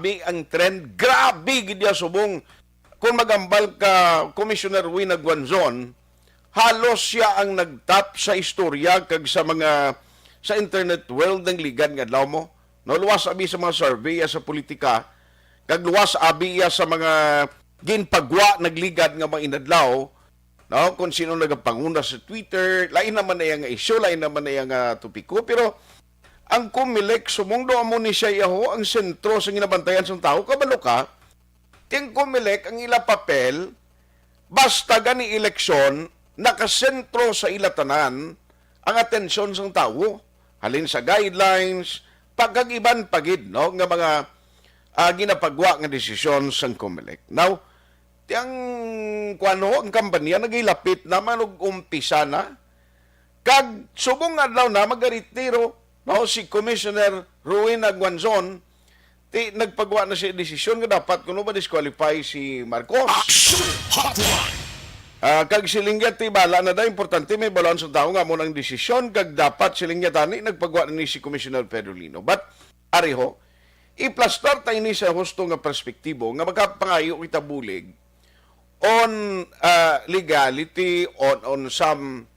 ang trend. Grabe gid ya subong. Kung magambal ka Commissioner Wina Guanzon, halos siya ang nagtap sa istorya kag sa internet world ng ligan nga adlaw mo. No, luwas abi sa mga survey sa politika, kag luwas abi sa mga ginpagwa nagligad nga mga inadlaw, no, kung sino nagapanguna sa Twitter, lain naman na yang issue, lain naman na yang topiko, pero ang Comelec sumungdo mo ni siya yaho ang sentro sa ginabantayan sa tao. Kabalo ka, ting Comelec ang ila papel basta gani eleksyon nakasentro sa ilatanan ang atensyon sa tao. Halin sa guidelines, pagkagiban pagid no nga mga ginapagwa nga desisyon sa Comelec. Now, tiyang kuano ang kampanya nagilapit naman og umpisa na kag subong adlaw na magaritiro mao si Commissioner Rowena Guanzon ti nagpagwa na siya desisyon nga dapat kuno ba disqualify si Marcos. Kag silingyat ti bala na da importante may balon sa tao nga mo nang desisyon kag dapat silingyat ani nagpagwa na ni si Commissioner Pedro Lino. But ariho iplastar tayo ni sa husto nga perspektibo nga magapangayo kita bulig on legality, on some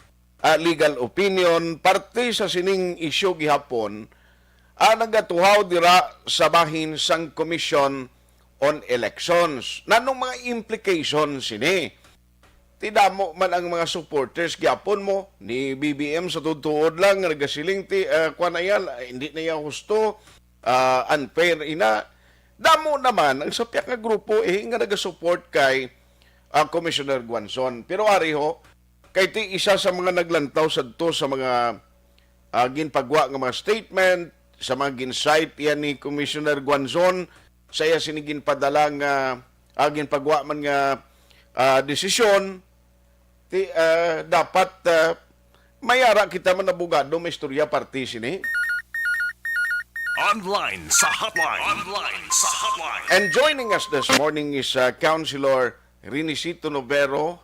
legal opinion, parte sa sining isyu gihapon, nagatuhaw dira sa bahin sang Commission on Elections. Nanong mga implications sini? Tidamo man ang mga supporters gihapon mo ni BBM sa tutuod lang nagasiling ti kuanayal hindi na ya husto, unfair ina. Damo naman ang sapyak nga grupo nga nagasupport kay Commissioner Guanzon. Pero ariho kay ti isa sa mga naglantaw sadto sa mga ginpagwa nga mga statement, sa mga ginsight yan ni Commissioner Guanzon, saya sinigin padala nga ginpagwa man nga desisyon, ti dapat mayara kita man abogado may istorya party sini. Online sa hotline. Online sa hotline. And joining us this morning is Councilor Rinicito Novero,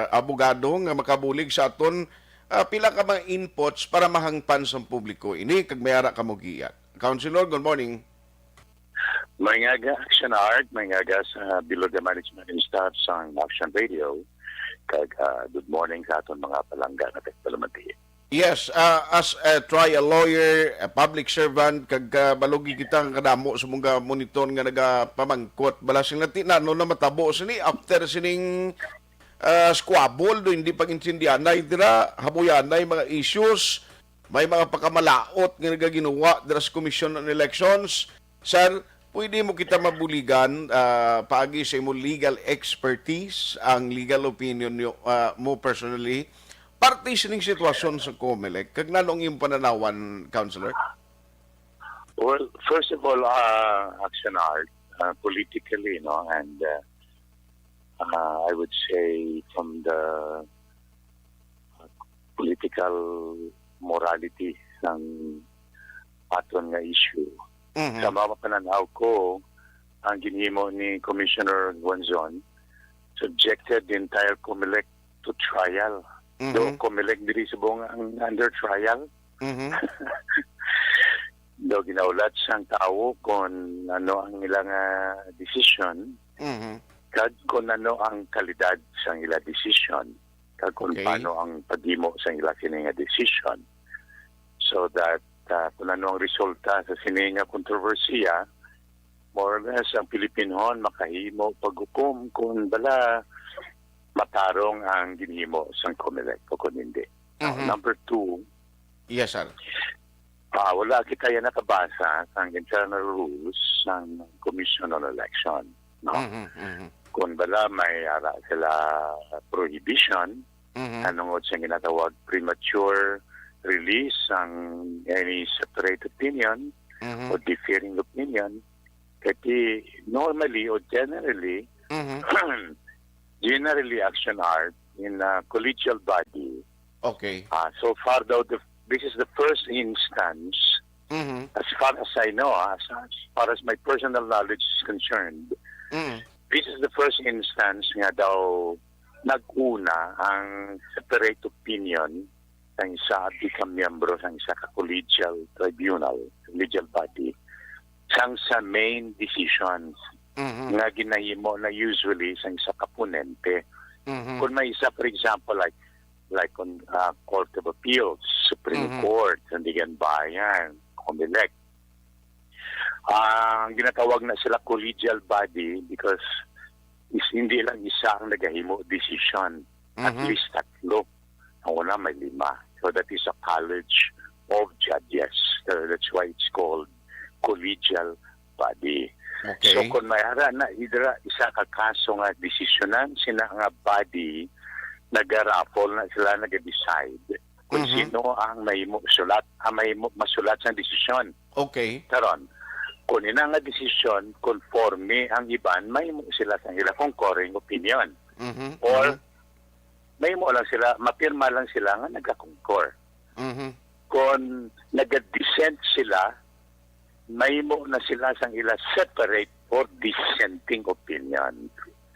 abogado nga makabulig sa aton pila ka mga inputs para mahangpan sa publiko ini kag mayara ka mo giyat. Councilor, good morning. Mayngaga Action Art, mayngaga sa below the management and staff sa Action Radio, kag good morning sa aton mga palangga na tagpalamati. Yes, as a trial lawyer, a public servant, kag balugi kitang kadamo sa mga monitor nga nagapamangkot balasing natin na no na matabo sini after sining squabble do hindi pagintindihanay dira habuyanay mga issues, may mga pakamalaot nga nagaginawa dira sa Commission on Elections. Sir, pwede mo kita mabuligan paagi sa imo legal expertise, ang legal opinion mo personally, parte sining sitwasyon sa Comelec, kag nanong iyong pananawan, Councilor? Well, first of all, Action Art, politically, no, and I would say from the political morality ng aton nga issue. Sa mga pananaw ko, ang ginhimo ni Commissioner Guanzon subjected the entire Comelec to trial. Do Comelec diri subong ang under trial. Do ginaulat sang tao kung ano ang ilang decision, kag kung ano ang kalidad sang ila decision, kag kung paano ang paghimo sang ila kini nga decision, so that kung ano ang resulta sa sini nga kontrobersiya, more or less ang Pilipinhon makahimo paghukom kung bala matarong ang ginhimo sang Comelec o kung hindi. Number two, yes, sir. Wala kita yan nakabasa ang internal rules ng Commission on Election. No? Kung bala may ara sila prohibition, anong sa ginatawag premature release ang any separate opinion o differing opinion, kasi normally or generally, generally Action Art in a collegial body. Okay. So far though, this is the first instance, as far as I know, as far as my personal knowledge is concerned, this is the first instance nga daw nag-una ang separate opinion ng isa at miyembro ng isa ka collegial tribunal, collegial body, sang sa main decisions Mhm. nga ginahimo na usually sang sa kaponente. Mhm. Kung may isa, for example, like on Court of Appeals, Supreme Mhm. Court, Sandigan Bayan, COMELEC, ang ginatawag na sila collegial body because hindi lang isa ang nagahimo decision. At Mhm. least tatlo. Ang una may 5. So that is a college of judges. So that's why it's called collegial body. Okay. So kung may hara na isa ka kaso nga desisyonan sina nga body, nag-raffle na sila nag-decide kung Mhm. sino ang may masulat sa desisyon. Okay. Karon, kung ina nga desisyon, conforme ang iban, may mo sila sa ila concurring opinion. Mhm. Or, may mo lang sila, mapirma lang sila nga nagka-concur. Mhm. Kung nag-dissent sila, may mo na sila sa ila separate or dissenting opinion.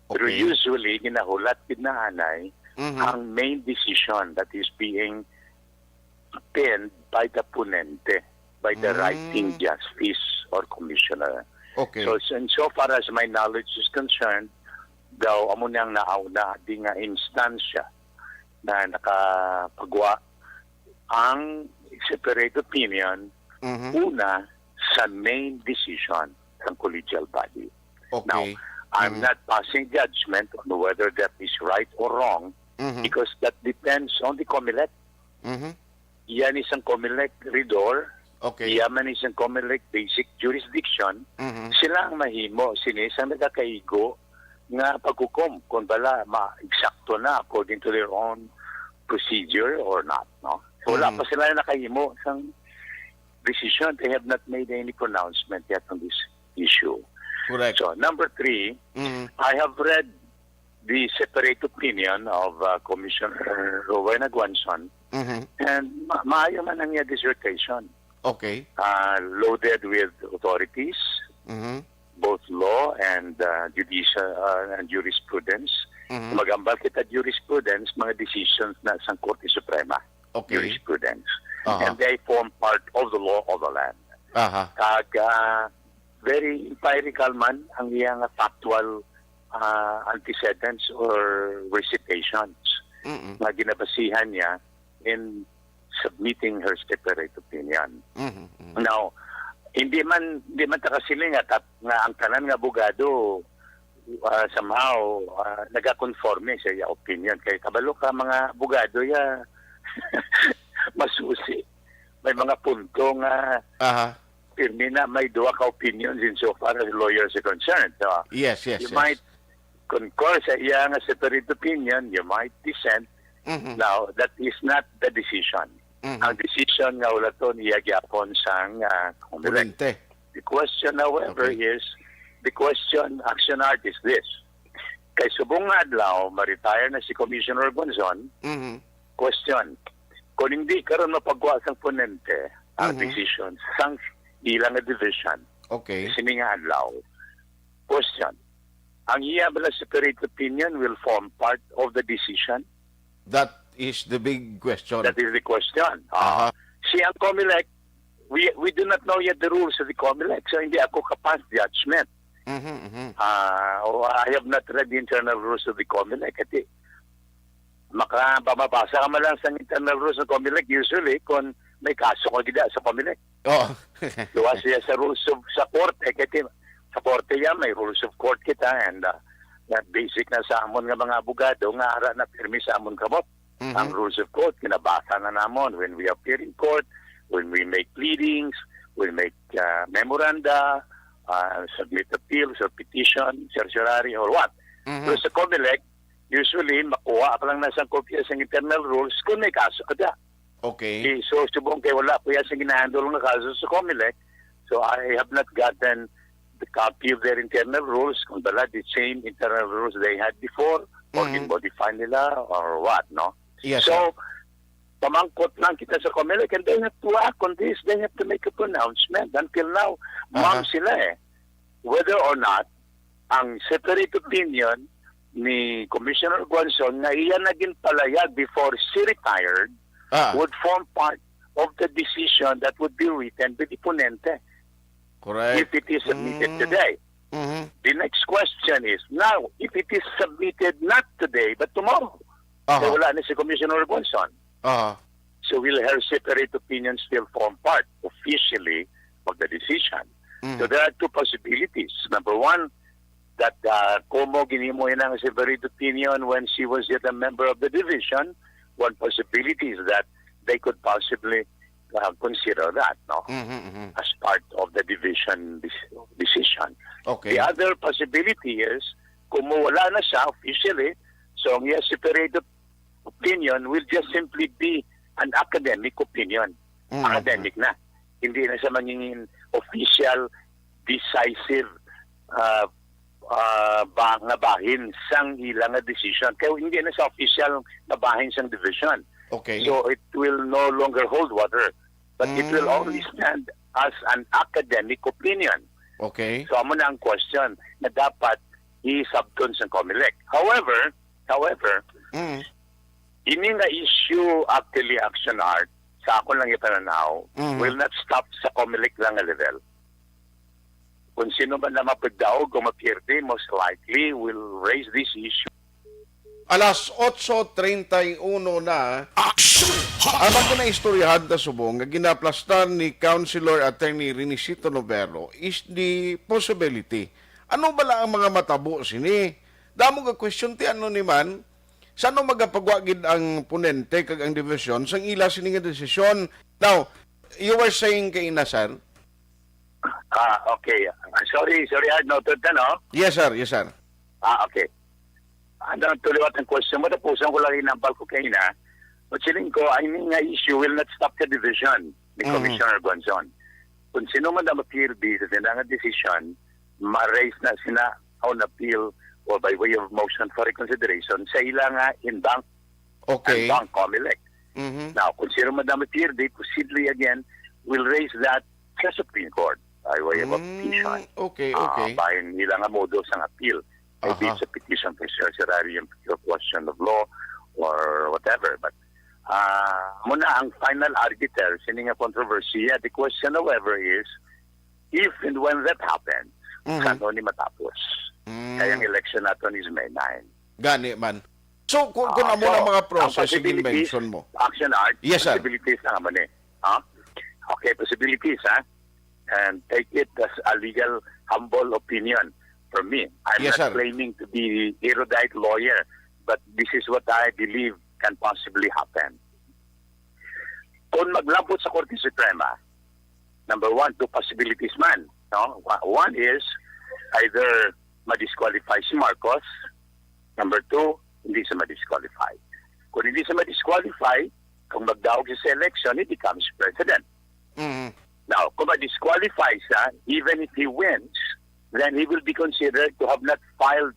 Pero Okay. usually, ginahulat pinahanay Mhm. ang main decision that is being penned by the ponente, by the writing justice or commissioner. Okay. So far as my knowledge is concerned, daw amo niyang nauna di nga instansya na nakapagwa ang separate opinion Mhm. una sa main decision ng collegial body. Now, Okay. I'm not passing judgment on whether that is right or wrong Mhm. because that depends on the COMELEC. Mhm. Yan isang COMELEC redor, Okay. yaman isang COMELEC basic jurisdiction. Mhm. Sila ang mahimo, sinisang nagkakaigo nga paghukom kung bala ma-eksakto na according to their own procedure or not. No? So wala pa sila na nakahimo sang decision. They have not made any pronouncement yet on this issue. Correct. So number 3, Mhm. I have read the separate opinion of Commissioner Rowena Guanzon, Mhm. and maayo man ang niya dissertation, Okay. loaded with authorities, Mhm. both law and judicial and jurisprudence. Mhm. Magambal kita jurisprudence, mga decisions na sa Korte Suprema, Okay. jurisprudence. Aha. And they form part of the law of the land. Aha. Kag very empirical man ang iyang factual antecedents or recitations Mhm. na ginabasihan niya in submitting her separate opinion. Mhm. Mhm. Now, hindi man takasiling nga ang tanan nga abogado somehow nagakonforme sa iya opinion kay kabalo ka mga abogado ya masusi. May mga punto nga Aha. pirmi na may duwa ka opinions insofar as lawyers are concerned. So, Yes, yes, you yes. might concur sa iya nga separate opinion, you might dissent. Mhm. Now, that is not the decision. Mhm. Ang decision nga wala to niya gyapon sang COMELEC. Kulente. The question, however, Okay. is the question action art is this. Kay subong nga adlaw, ma-retire na si Commissioner Gonzon, Mhm. question, kung hindi karon mapagwa sang ponente ang Mhm. decision sang ilang nga division, Okay. sini nga adlaw, question, ang iya bala separate opinion will form part of the decision? That is the big question. That is the question. Aha. Si ang COMELEC, we do not know yet the rules of the COMELEC, so hindi ako kapas judgment. Mhm. Mhm. I have not read the internal rules of the COMELEC. Kasi mababasa ka man lang sa internal rules of the COMELEC usually kung may kaso ka gida sa COMELEC. Oh. Luwa siya sa rules of sa korte. Kasi sa korte yan, may rules of court kita and basic na sa amon nga mga abogado nga ara na pirmi sa amon kamot. Mhm. Ang rules of court, kinabasa na namon when we appear in court, when we make pleadings, we make memoranda, submit appeals or petition, certiorari or what. Mhm. So sa COMELEC, usually makuha ka lang na sa kopya sa internal rules kung may kaso ka da. Okay. Okay, so subong kay wala po yan sa ginahandle na kaso sa COMELEC. So I have not gotten the copy of their internal rules kung bala the same internal rules they had before or Mhm. in-modify nila or what, no? Yes, So, pamangkot lang kita sa COMELEC and they have to act on this. They have to make a pronouncement. Until now, ma'am sila whether or not ang separate opinion ni Commissioner Guanzon na iyan naging palayag before she retired Ah. would form part of the decision that would be written by the ponente. Correct. if it is submitted today. Mhm. The next question is, now, if it is submitted not today, but tomorrow, Aha. wala na si Commissioner Gonson. Aha. So will her separate opinions still form part officially of the decision? So there are two possibilities. Number one, that Como ginimo yun ang separate opinion when she was yet a member of the division. One possibility is that they could possibly consider that, no, as part of the division decision. Okay. The other possibility is, kung wala na siya officially, so ang yes, separate opinion will just simply be an academic opinion. Academic na. Hindi na siya magiging official, decisive nga bahin sang ilang nga decision. Kaya hindi na siya official na bahin sang division. Okay. So it will no longer hold water. But it will only stand as an academic opinion. Okay. So amo na ang question na dapat i-subdon sa COMELEC. However, ini nga issue actually action art sa ako lang ipananaw will not stop sa COMELEC lang nga level. Kung sino man na mapagdaog o mapierde, most likely will raise this issue. Alas 8:31 na. Action Amang ko Hotline. na istoryahan ta subong nga ginaplastan ni Councilor Attorney Renisito Novero is the possibility. Ano bala ang mga matabo sini? Damo nga question ti ano ni man, sano magapagwagid ang ponente kag ang division sang ila sini nga desisyon. Now, you were saying kay Inasar? Okay. Sorry, I noted na, no? Yes, sir. Yes, sir. Okay. Ano tuliwat ang question mo, tapusan ko lang inampal ko kayo na. Matsiling ko, I mean nga issue will not stop the division ni Commissioner Gonzon. Kung sino man na ma-appeal sa tinangan decision, ma-raise na sina on appeal or by way of motion for reconsideration sa ilang in bank Okay. and bank COMELEC. Mhm. Now, kung sino man na ma-appeal, they possibly again will raise that sa Supreme Court by way of a petition. Okay, Ah, okay. bayan nila nga modo sa appeal. Maybe Aha. it's a petition for certiorari and pure question of law or whatever. But muna ang final arbiter, sini nga kontrobersiya. The question, however, is if and when that happens, saan ni matapos? Kaya ang election natin is May 9. Gani man. So, kung amo So, ng mga ang process, sige possibilities, mention mo. Action art, Yes, sir. possibilities na naman eh. Okay, possibilities, ha? And take it as a legal, humble opinion from me. I'm Yes, not sir. claiming to be erudite lawyer, but this is what I believe can possibly happen. Kung maglabot sa Korte Suprema, number one, two possibilities man. No? One is either ma-disqualify si Marcos. Number two, hindi siya ma-disqualify. Kung hindi siya ma-disqualify, kung magdaog siya sa election, he becomes president. Mhm. Now, kung ma-disqualify siya, even if he wins, then he will be considered to have not filed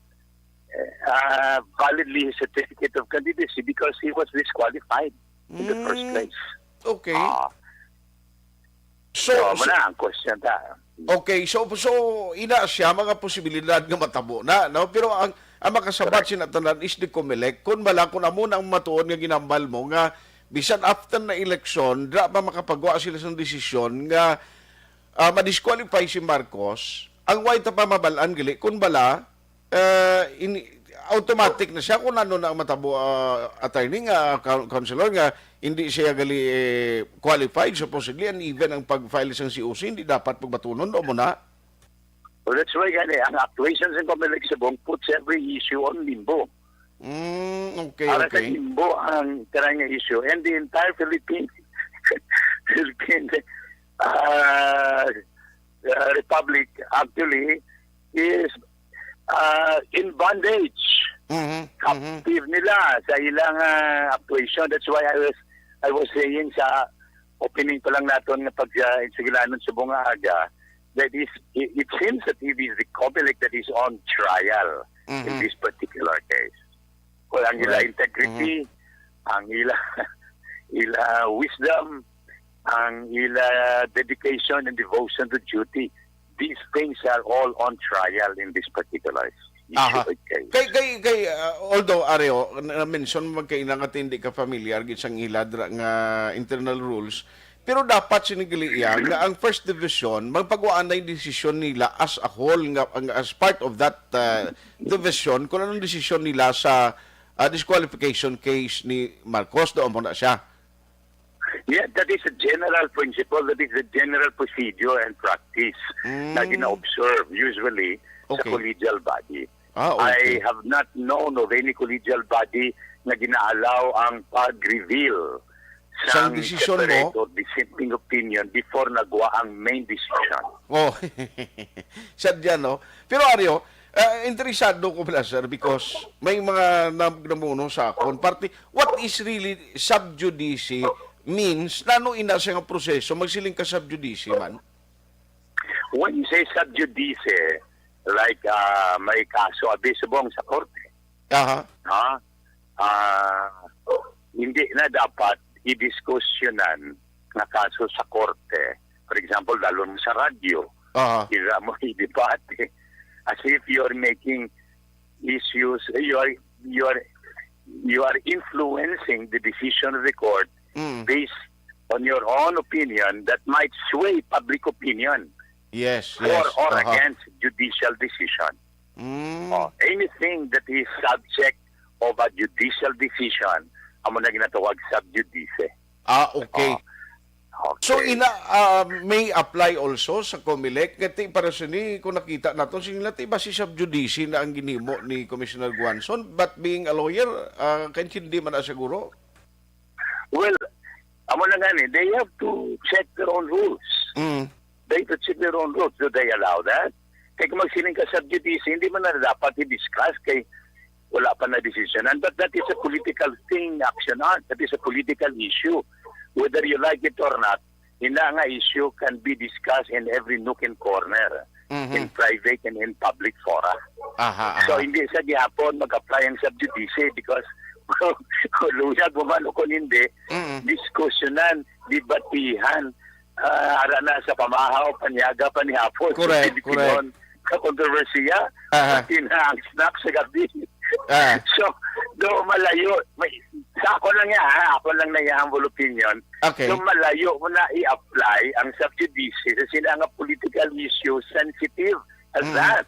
validly his certificate of candidacy because he was disqualified in the first place. Okay. So, muna ang question ta. Okay, so ina siya mga posibilidad nga matabo na, no? Pero ang makasabat sinatanan is the COMELEC kun bala kun amo nang matuon nga ginambal mo nga bisan after na eleksyon, dra pa makapagawa sila sa desisyon nga ma-disqualify si Marcos. Ang white pa mabalaan gali kun bala automatic na siya kung ano na ang matabo attorney nga councilor nga hindi siya gali qualified supposedly and even ang pag-file sa COC hindi dapat pagbatunon o mo na. Well, that's why ang actuations in COMELEC Subong puts every issue on limbo. Okay, Para sa okay. limbo ang karang issue. And the entire Philippine Republic actually is in bondage. Captive nila sa ilang actuation. That's why I was saying sa opening pa lang natin nga pag-insigilanon sa bunga aga that it seems that it is the COMELEC that is on trial in this particular case. Well, ang ila integrity, ang ila wisdom, ang ila dedication and devotion to duty, these things are all on trial in this particular Aha. case. Kay although Areo na mention magkainang at hindi ka familiar gid sang iladra nga internal rules Pero dapat sinigiliya nga ang First Division magpagwaan na yung desisyon nila as a whole nga as part of that division kung anong desisyon nila sa disqualification case ni Marcos. Doon mo na siya. Yeah, that is a general principle, that is a general procedure and practice na gina-observe usually sa Okay. collegial body. Okay. I have not known of any collegial body na ginaalaw ang pag-reveal Sa sa desisyon separate mo? or dissenting opinion before nagawa ang main decision. Oh, sadya, no? Pero Aryo, interesado ko pala, sir, because may mga namuno sa akon. Parte, what is really sub judice means, nano ina siya nga proseso, magsiling ka sub judice man? When you say sub judice, like may kaso abisabong sa korte, Aha. hindi na dapat i-diskusyonan na kaso sa korte. For example, lalo na sa radyo, Aha. ira mo i-debate as if you're making issues, you are influencing the decision of the court based on your own opinion that might sway public opinion Yes, for yes. or Aha. against judicial decision. Mm. Anything that is subject of a judicial decision, amo na ginatawag sub judice. Okay. Okay. So may apply also sa COMELEC ngati para sini kung nakita nato sila ti ba si sub judice na ang ginimo ni Commissioner Guanzon, but being a lawyer hindi man na siguro. Well, amo na gani, they have to check their own rules. They have to check their own rules. Do they allow that? Kaya kung magsiling ka sub judice, hindi man na dapat i-discuss kay wala pa na decisionan. But that is a political thing, action on. That is a political issue. Whether you like it or not, hindi nga issue can be discussed in every nook and corner, in private and in public fora. Aha. So hindi sa gihapon mag-apply ang sub judice because luyag mo man o kung hindi, diskusyonan, debatihan, ara na sa pamahaw, panyaga, panihapon. Correct, Hindi correct. pinon Sa kontrobersiya, pati na ang snack sa gabi. So, do malayo, sa ako lang yan, ako lang na humble opinion, Okay. so malayo mo na i-apply ang sub judice sa sila nga political issue sensitive as that.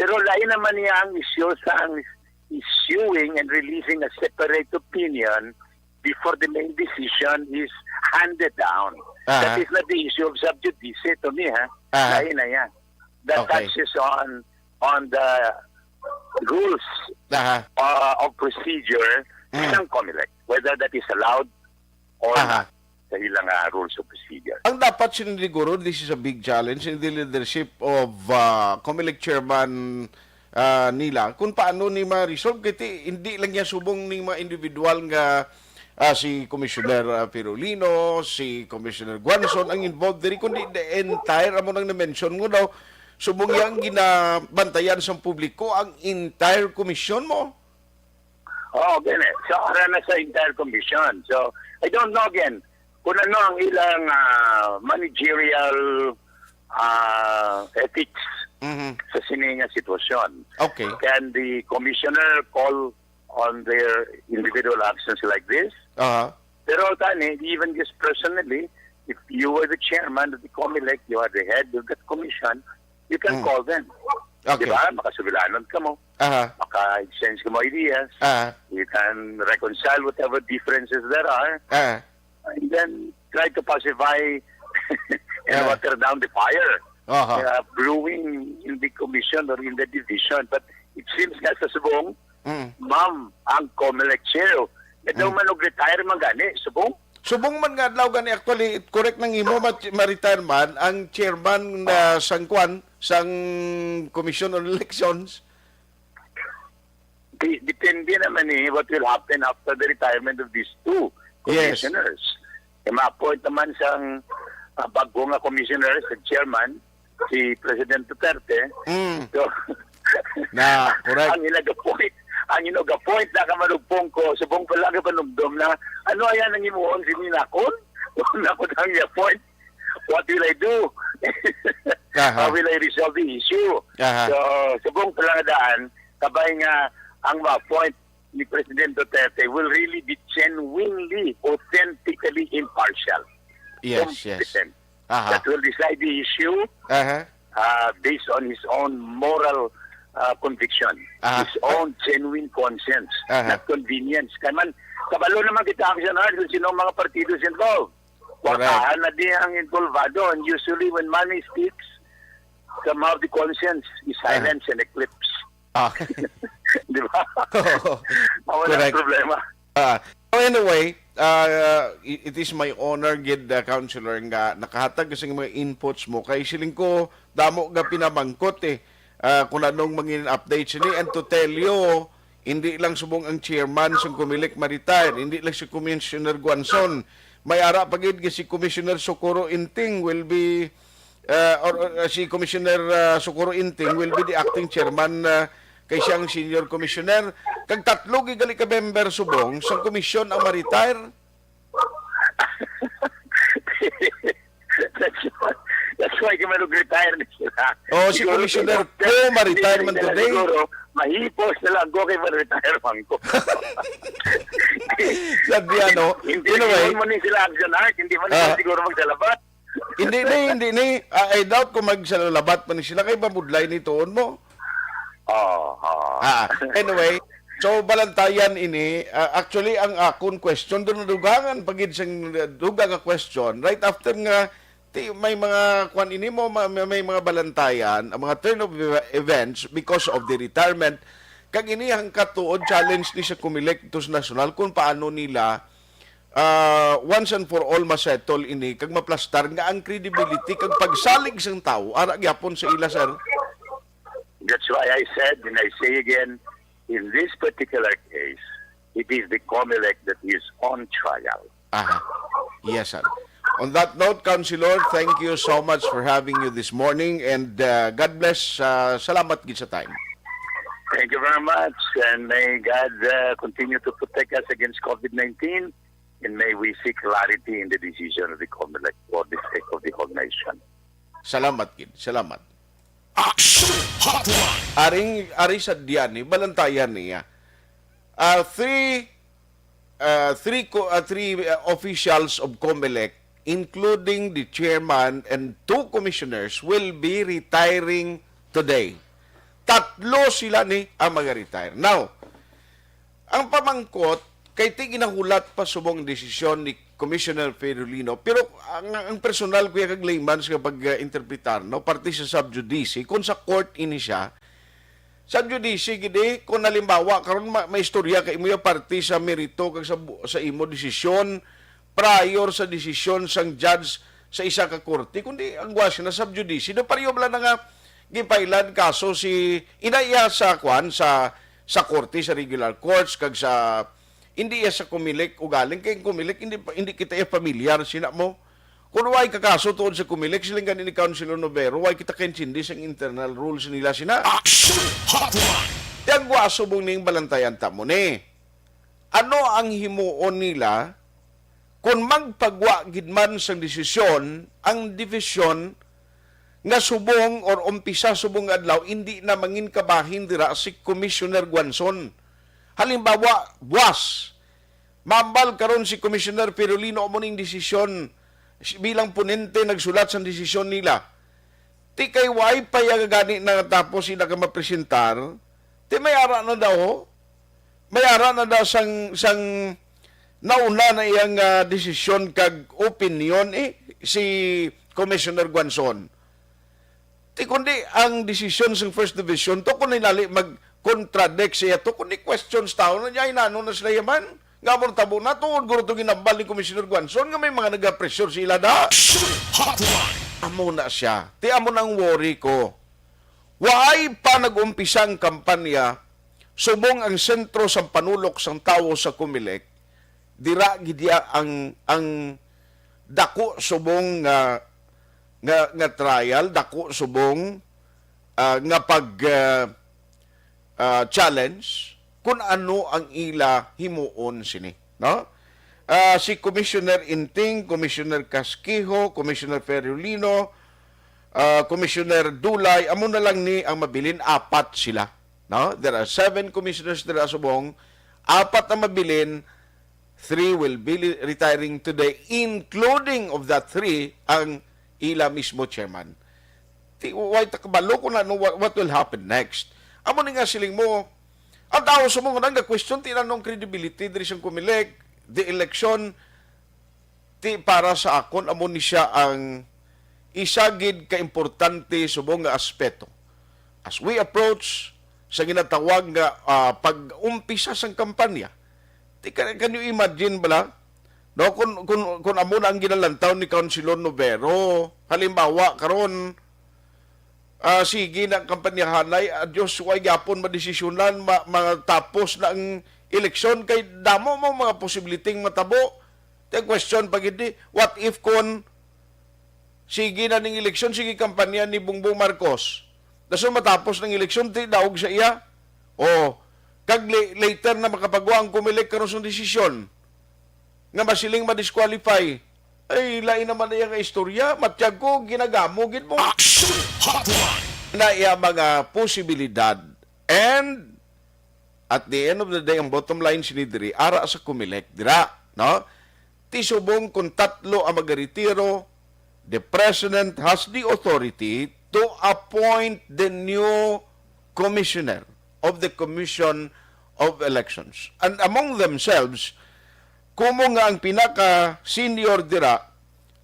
Pero lain naman niya ang issue sa ang issuing and releasing a separate opinion before the main decision is handed down. That is not the issue of sub judice to me, Lain na yan. That Okay. touches on the rules Aha. of procedure ng COMELEC, whether that is allowed or not sa ilang rules of procedure. Ang dapat siniguro, this is a big challenge in the leadership of COMELEC chairman nila kung paano ni ma-resolve kasi hindi lang niya subong ni mga individual nga si Commissioner Perolino, si Commissioner Guanzon ang involved diri kundi the entire amo nang na-mention mo daw subong yang ginabantayan sa publiko ang entire commission mo. Ganun. So, ara na sa entire commission. So, I don't know again kung ano ang ilang managerial ethics sa sininga sitwasyon. Okay. Can the commissioner call on their individual actions like this? Pero tani, even just personally, if you were the chairman of the COMELEC, you are the head of that commission, you can call them. Okay. Diba? Makasubilanon ka mo. Maka-exchange ka mo ideas. You can reconcile whatever differences there are. And then try to pacify and water down the fire. Brewing in the commission or in the division. But it seems nga sa subong, ma'am, ang COMELEC chair, ito man retire man gani, subong. Subong man nga adlaw gani actually correct nang imo ma-retire man ang chairman na sang Commission on Elections. Depende naman what will happen after the retirement of these two commissioners. Ma-appoint naman sang bago nga commissioner sa chairman, si President Duterte. So, correct. ang inag-appoint na kamalugpong ko, subong pala ka panumdum na, ano ayan ang imuon si Minakon? Nakot ang i-appoint. What will I do? How will I resolve the issue? So, subong pala daan, kabay nga ang ma-appoint ni President Duterte will really be genuinely, authentically impartial. Yes, yes. competent Aha. that will decide the issue Aha. based on his own moral conviction, Ah. his own genuine conscience, Ah. not convenience. Kaya man, kabalo naman kita action kung sino ang mga partidos involved. Correct. Wakahan na din ang involvado. And usually when money speaks, somehow the conscience is silence and eclipse. Ah. Di ba? Oo. Wala Correct. problema. Anyway, it is my honor, gid Councilor, nga nakahatag kasi ng mga inputs mo. Kay siling ko, damo nga pinamangkot kung anong mga updates ni. And to tell you, hindi lang subong ang chairman sa Comelec ma-retire, hindi lang si Commissioner Guanzon. May ara pagid si Commissioner Socorro Inting will be si Commissioner Socorro Inting will be the acting chairman kay siyang senior commissioner. Kag tatlo gigali ka member subong sa komisyon ang ma-retire. That's why kami nag-retire na sila. Oh, si Commissioner Po ma-retire man today. Siguro, mahipos na lang ako kay ma-retire man ko. Sabi ano, Hindi anyway, mo ni sila action art, hindi mo nila siguro magsalabat. hindi ni. I doubt kung magsalabat pa ni sila kay babudlay ni tuon mo. Anyway, so balantayan ini, actually ang akon question doon nadugangan pagid sang dugang nga question right after nga may mga kwan ini mo may mga balantayan ang mga turn of events because of the retirement kag ini ang katuod challenge ni sa Comelec to sa national kung paano nila once and for all masettle ini kag maplastar nga ang credibility kag pagsalig sang tao ara gyapon sa ila, sir. That's why I said, and I say again, in this particular case, it is the Comelec that is on trial. Yes, sir. On that note, Councilor, thank you so much for having you this morning and God bless. Salamat gid sa time. Thank you very much, and may God continue to protect us against COVID-19, and may we seek clarity in the decision of the Comelec for the sake of the whole nation. Salamat gid. Salamat. Action Hotline. Ari sa diyan ni balantayan niya. Three officials of Comelec, including the chairman and 2 commissioners, will be retiring today. Tatlo sila ni ang mag-retire. Now, ang pamangkot, kay ti ginahulat pa subong desisyon ni Commissioner Perolino, pero ang personal kuya kag layman sa pag-interpretar, no, parte sa subjudice, kung sa court ini siya, subjudice gidi, kung nalimbawa, karon may istorya kay imo parte sa merito kag sa imo desisyon, prior sa desisyon sang judge sa isa ka korte, kundi ang was na subjudice, do pareho bala na nga gipailan kaso si inaya sa kwan sa korte sa regular courts kag sa hindi sa Comelec ugaling kay Comelec hindi kita familiar sina mo kung way kakaso tuod sa Comelec silang ganin ni Councilor Novero way kita kensindi sa internal rules nila sina Action Hotline. yang waso bong ning balantayan ta mo ni ano ang himuon nila kung magpagwa gid man sang desisyon ang division nga subong or umpisa subong adlaw hindi na mangin kabahin dira si Commissioner Guanzon. Halimbawa, buwas, mambal karon si Commissioner Perolino mo ning desisyon bilang ponente nagsulat sa desisyon nila. Ti kay way pa gani na tapos sila ka mapresentar, ti may ara na daw, may ara na daw sang nauna na iyang desisyon kag opinion si Commissioner Guanzon. Ti kundi ang desisyon sa First Division to kung nilali mag-contradict siya to kundi questions tao na niya inano na sila yaman nga mo tabo na tuod guro to ginambal ni Commissioner Guanzon nga may mga naga-pressure sila da Hotline. amo na siya ti amo nang worry ko waay pa nag-umpisang kampanya subong ang sentro sa panulok sang tao sa Comelec dira gidya ang dako subong nga trial dako subong nga pag challenge kung ano ang ila himuon sini, no? Si Commissioner Inting, Commissioner Casquijo, Commissioner Perolino, Commissioner Dulay, amo na lang ni ang mabilin 4 sila, no? There are 7 commissioners dira subong, 4 ang mabilin, 3 will be retiring today, including of that 3 ang ila mismo chairman. Why takabalo ko na what will happen next? Amo ni nga siling mo, ang tao sa mga nang question tinanong credibility diri siyang kumilik, the election para sa akon amo ni siya ang isagid ka importante subong nga aspeto. As we approach sa ginatawag nga pag-umpisa sang kampanya, can you imagine bala? No, kung amo na ang ginalantaw ni Councilor Novero, halimbawa karon sige na ang kampanyahanay, Diyos way gyapon madesisyonan matapos na ang eleksyon kay damo mo mga posibiliting matabo. The question pag hindi, what if kon sige na ning eleksyon, sige kampanya ni Bongbong Marcos. Daso matapos ng eleksyon, daog sa iya. O, kag later na makapagawa ang kumilik karon sa desisyon nga masiling ma-disqualify. Ay, lain naman na yung istorya. Matyag ko, ginagamugin mo. Action Hotline. Na iya mga posibilidad. And, at the end of the day, ang bottom line sinidiri, ara sa kumilik, dira, no? Tisubong kung tatlo ang magaritiro, the President has the authority to appoint the new commissioner of the Commission of Elections. And among themselves, kumo nga ang pinaka-senior dira,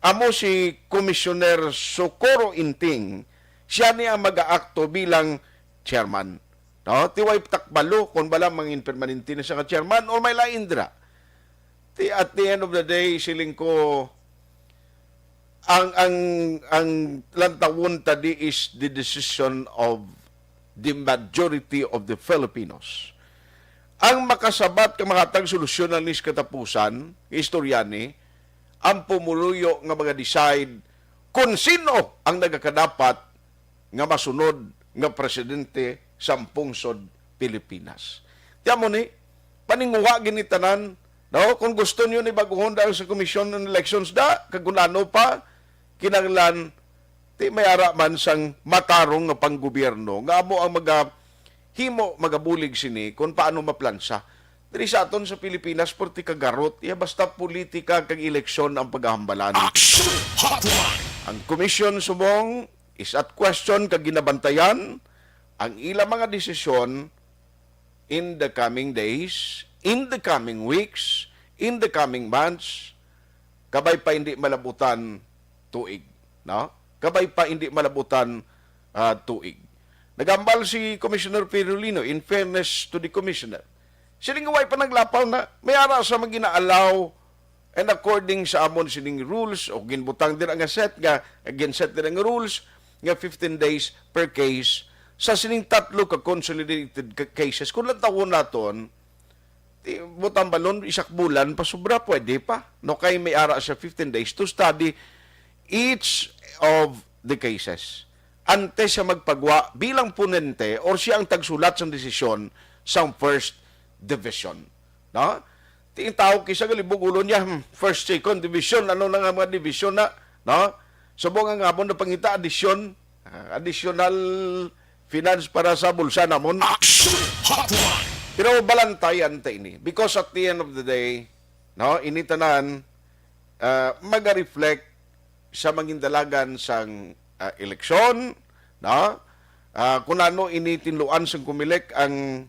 amo si Commissioner Socorro Inting, siya niya mag-aakto bilang chairman. No? Tiway takbalo kung bala mangin permanente na siya ka-chairman o may lain dira. At the end of the day, siling ko, ang lantawon tadi is the decision of the majority of the Filipinos. Ang makasabat ka makatang solusyon ng nis katapusan, istoryani, ang pumuluyo nga mga decide kung sino ang nagakadapat nga masunod nga presidente sa pungsod Pilipinas. Tiyan mo ni, paninguha ginitanan, no? Kung gusto niyo ni baguhon dahil sa Commission on Elections da, kagunano pa, kinanglan, ti may ara man sang matarong nga panggobyerno, nga amo ang himo magabulig sini kung paano maplansa. Diri sa aton sa Pilipinas, porti kagarot, iya basta politika kag eleksyon ang paghahambalan. Action Hotline. Ang commission subong is at question kag ginabantayan ang ilang mga desisyon in the coming days, in the coming weeks, in the coming months, kabay pa hindi malabutan tuig, no? Kabay pa hindi malabutan tuig. Nagambal si Commissioner Perolino, in fairness to the Commissioner. Siling way pa naglapaw na may ara sa maginaalaw and according sa amon sining rules o ginbutang din ang set nga set din ang rules nga 15 days per case sa sining tatlo ka consolidated cases. Kung lantawon naton, butang balon isak bulan pa sobra pwede pa. No kay may ara sa 15 days to study each of the cases. Ante siya magpagwa bilang punente or siya ang tagsulat sa desisyon sa first division. No? Tingin tao kisa galibog ulo niya, first, second division, ano na nga mga division na, no? Subong ang amon na pangita, additional finance para sa bulsa namon. Action Hotline. Pero balantayan ta ini. Because at the end of the day, no, initanan, mag-reflect sa mangindalagan sang eleksyon, no? Kung ano initinluan sang kumilik ang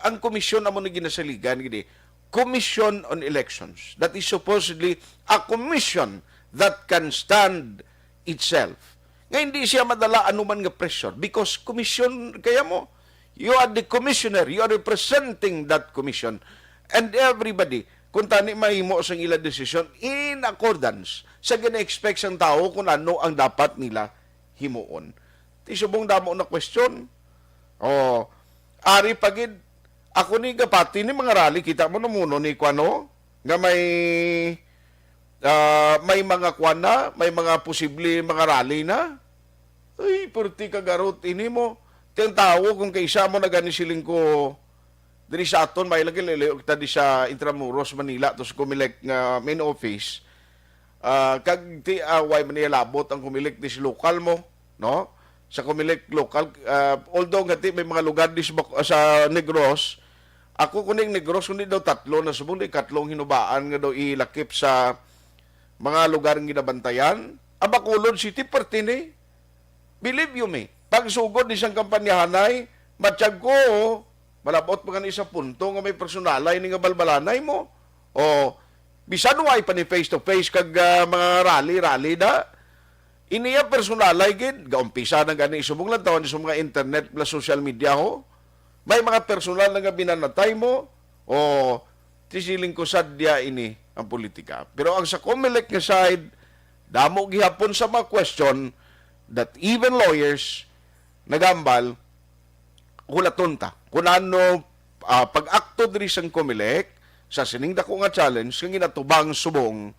ang komisyon amo na ginasaligan gidi, Commission on Elections, that is supposedly a commission that can stand itself. Nga hindi siya madala anuman nga pressure because commission kaya mo, you are the commissioner, you are representing that commission, and everybody kung tani mahimo sa ila decision in accordance sa gina-expect sang tao kung ano ang dapat nila himuon. Tisubong damo na question. Ari pagid ako ni gapati ni mga rally kita mo na muno ni kwano nga may mga kwana, may mga posible mga rally na. Ay, purti kagarot ini mo. Tiyang tao kung kaisa mo na gani siling ko diri sa aton may lagi leleok ta di sa Intramuros Manila tos kumilik nga main office. Kag ti away man niya labot ang kumilik dis lokal mo, no? Sa kumilik lokal although ngati may mga lugar dis sa Negros Ako kuning negros kundi daw tatlo na subong di katlong hinubaan nga daw ilakip sa mga lugar nga ginabantayan. Bacolod City perti ni. Believe you me. Pag sugod ni siyang kampanyahanay, matiyag ko, malabot pa isa punto nga may personalay ni nga balbalanay mo. O, bisan way pa ni face-to-face kag mga rally da. Iniya personalay gid, gaumpisa na gani isubong lang tawon sa mga internet plus social media ho. May mga personal na nga binanatay mo o tisiling ko sadya ini ang politika. Pero ang sa COMELEC nga side, damo gihapon sa mga question that even lawyers nagambal hulaton ta. Kung ano pag-akto diri sang COMELEC sa sining dako nga challenge kang ginatubang subong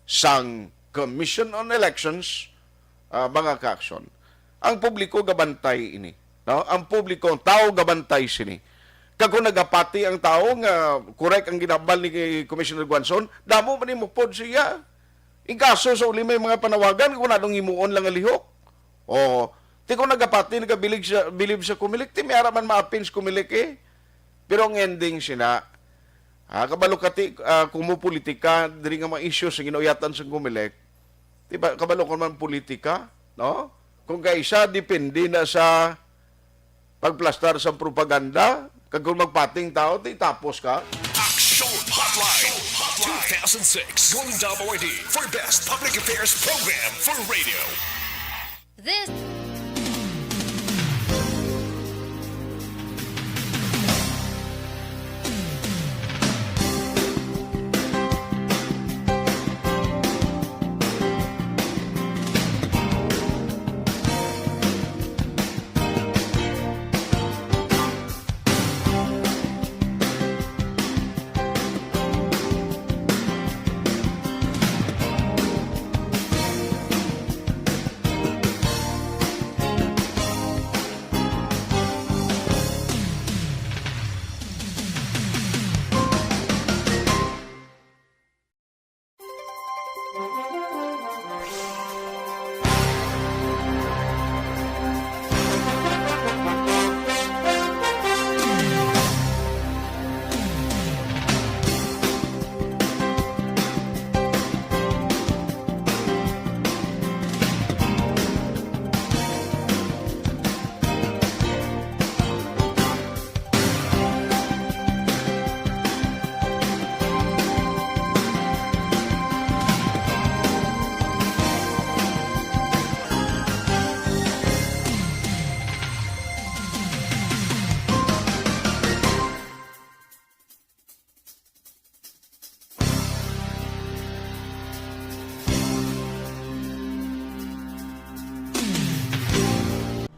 sang Commission on Elections mga ka-aksyon. Ang publiko gabantay ini. No? Ang publiko, ang tao gabantay sini. Kag kung nagapati ang tao nga correct ang ginabal ni Commissioner Guanzon, damo man ni mupod siya. Ikaso sa uli may mga panawagan kung anong himuon lang alihok. O, ti kung nagapati, nagabilib sa COMELEC, ti may araman maapins COMELEC eh. Pero ang ending sina, kabalo kati kumupolitika, diri nga mga issues sa ginauyatan sa COMELEC, diba, kabalo ko man politika, no? Kung kaisa, depende na sa pagplastar sa propaganda, kag kung magpating tao, tapos ka. Action Hotline 2006 Golden Dome Awardee for Best Public Affairs Program for Radio. This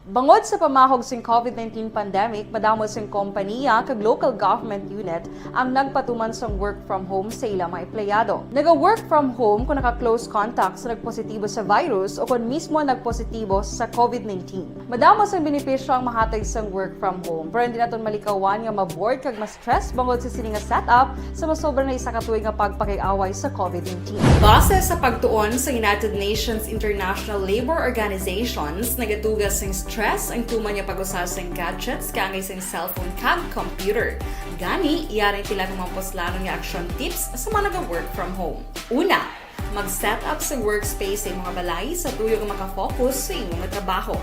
Bangod sa pamahog sing COVID-19 pandemic, madamo sing kompanya kag local government unit ang nagpatuman sang work from home sa ilang mga empleyado. Naga-work from home kung naka-close contact sa nagpositibo sa virus o kung mismo nagpositibo sa COVID-19. Madamo sang benepisyo ang mahatag sang work from home, pero hindi naton malikawan nga ma-bored kag ma-stress bangod sa sini nga setup sa masobra na isa ka tuig nga pagpakiaway sa COVID-19. Base sa pagtuon sa United Nations International Labour Organizations, nagatugas sing stress ang tuman niya pag-usas ng gadgets kangay sa cellphone kag computer. Gani, iyaring tila ng mga poslanong nga action tips sa mga nag-work from home. Una, mag-set up sa workspace sa mga balay sa tuyo nga makafocus sa inyong trabaho.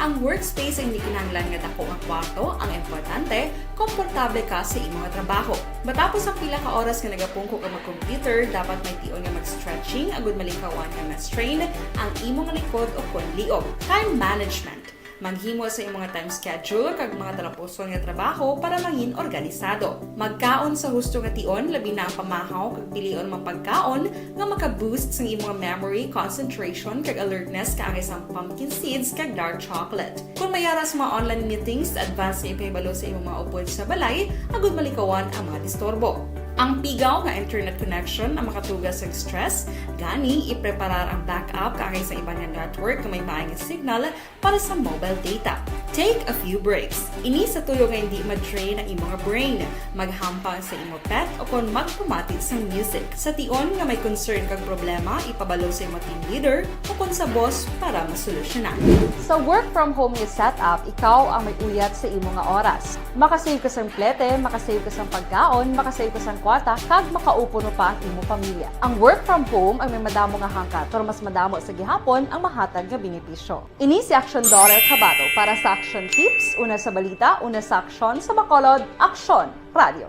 Ang workspace ay hindi kinahanglan nga dako nga kwarto, ang importante, komportable ka sa imong trabaho. Matapos ang pila ka oras nga nagapungko ka mag-computer, dapat may tion nga mag-stretching agud malikawan nga ma-strain ang imong likod o konliog. Time management. Manghimo sa imong time schedule kag mga talapuson nga trabaho para mangin organisado. Magkaon sa husto nga tion, labi na ang pamahaw kag pilion mapagkaon nga maka-boost sa imong memory, concentration kag alertness kaangay sa pumpkin seeds kag dark chocolate. Kung mayara sa mga online meetings, advance sa ipahibalo sa imong mga upod sa balay, agud malikawan ang mga disturbo. Ang pigaw nga internet connection na makatugas sa stress, gani ipreparar ang backup kaagay sa iba nga network na may maayong signal para sa mobile data. Take a few breaks. Ini sa tuyo nga hindi ma-drain ang imong brain, maghampang sa imo pet o kon magpumatid sa music. Sa tion nga may concern kag problema, ipabalo sa imo team leader o kon sa boss para masolusyonan. Sa work from home nga setup, ikaw ang may uyat sa imo nga oras. Makasave ka sa plete, makasave ka sa pagkaon, makasave ka sa kwata, kag makaupo no pa ang imo pamilya. Ang work from home ay may madamo nga hangkat, pero mas madamo sa gihapon ang mahatag nga benepisyo. Ini si Action Daughter Cabato para sa Action Tips, una sa balita, una sa aksyon sa Bacolod, Action Radio.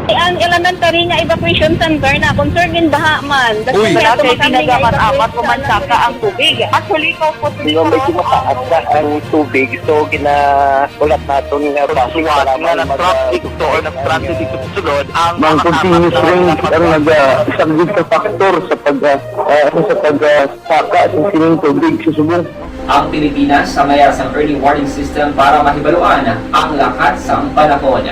Ang elementary nga evacuation center na concern din baha man. Uy, Dati pinagamat-amat pumansaka ang tubig. Actually, ko po Yung medyo mataas na ang tubig, so ginaulat natin nga pasiwala nga ng traffic to or ng-transit dito sa sulod ang mga continuous rain ang isang good factor sa pagsaka at sining tubig sa subong. Ang Pilipinas sa mayas ang early warning system para mahibaluan ang lakat sa panahon.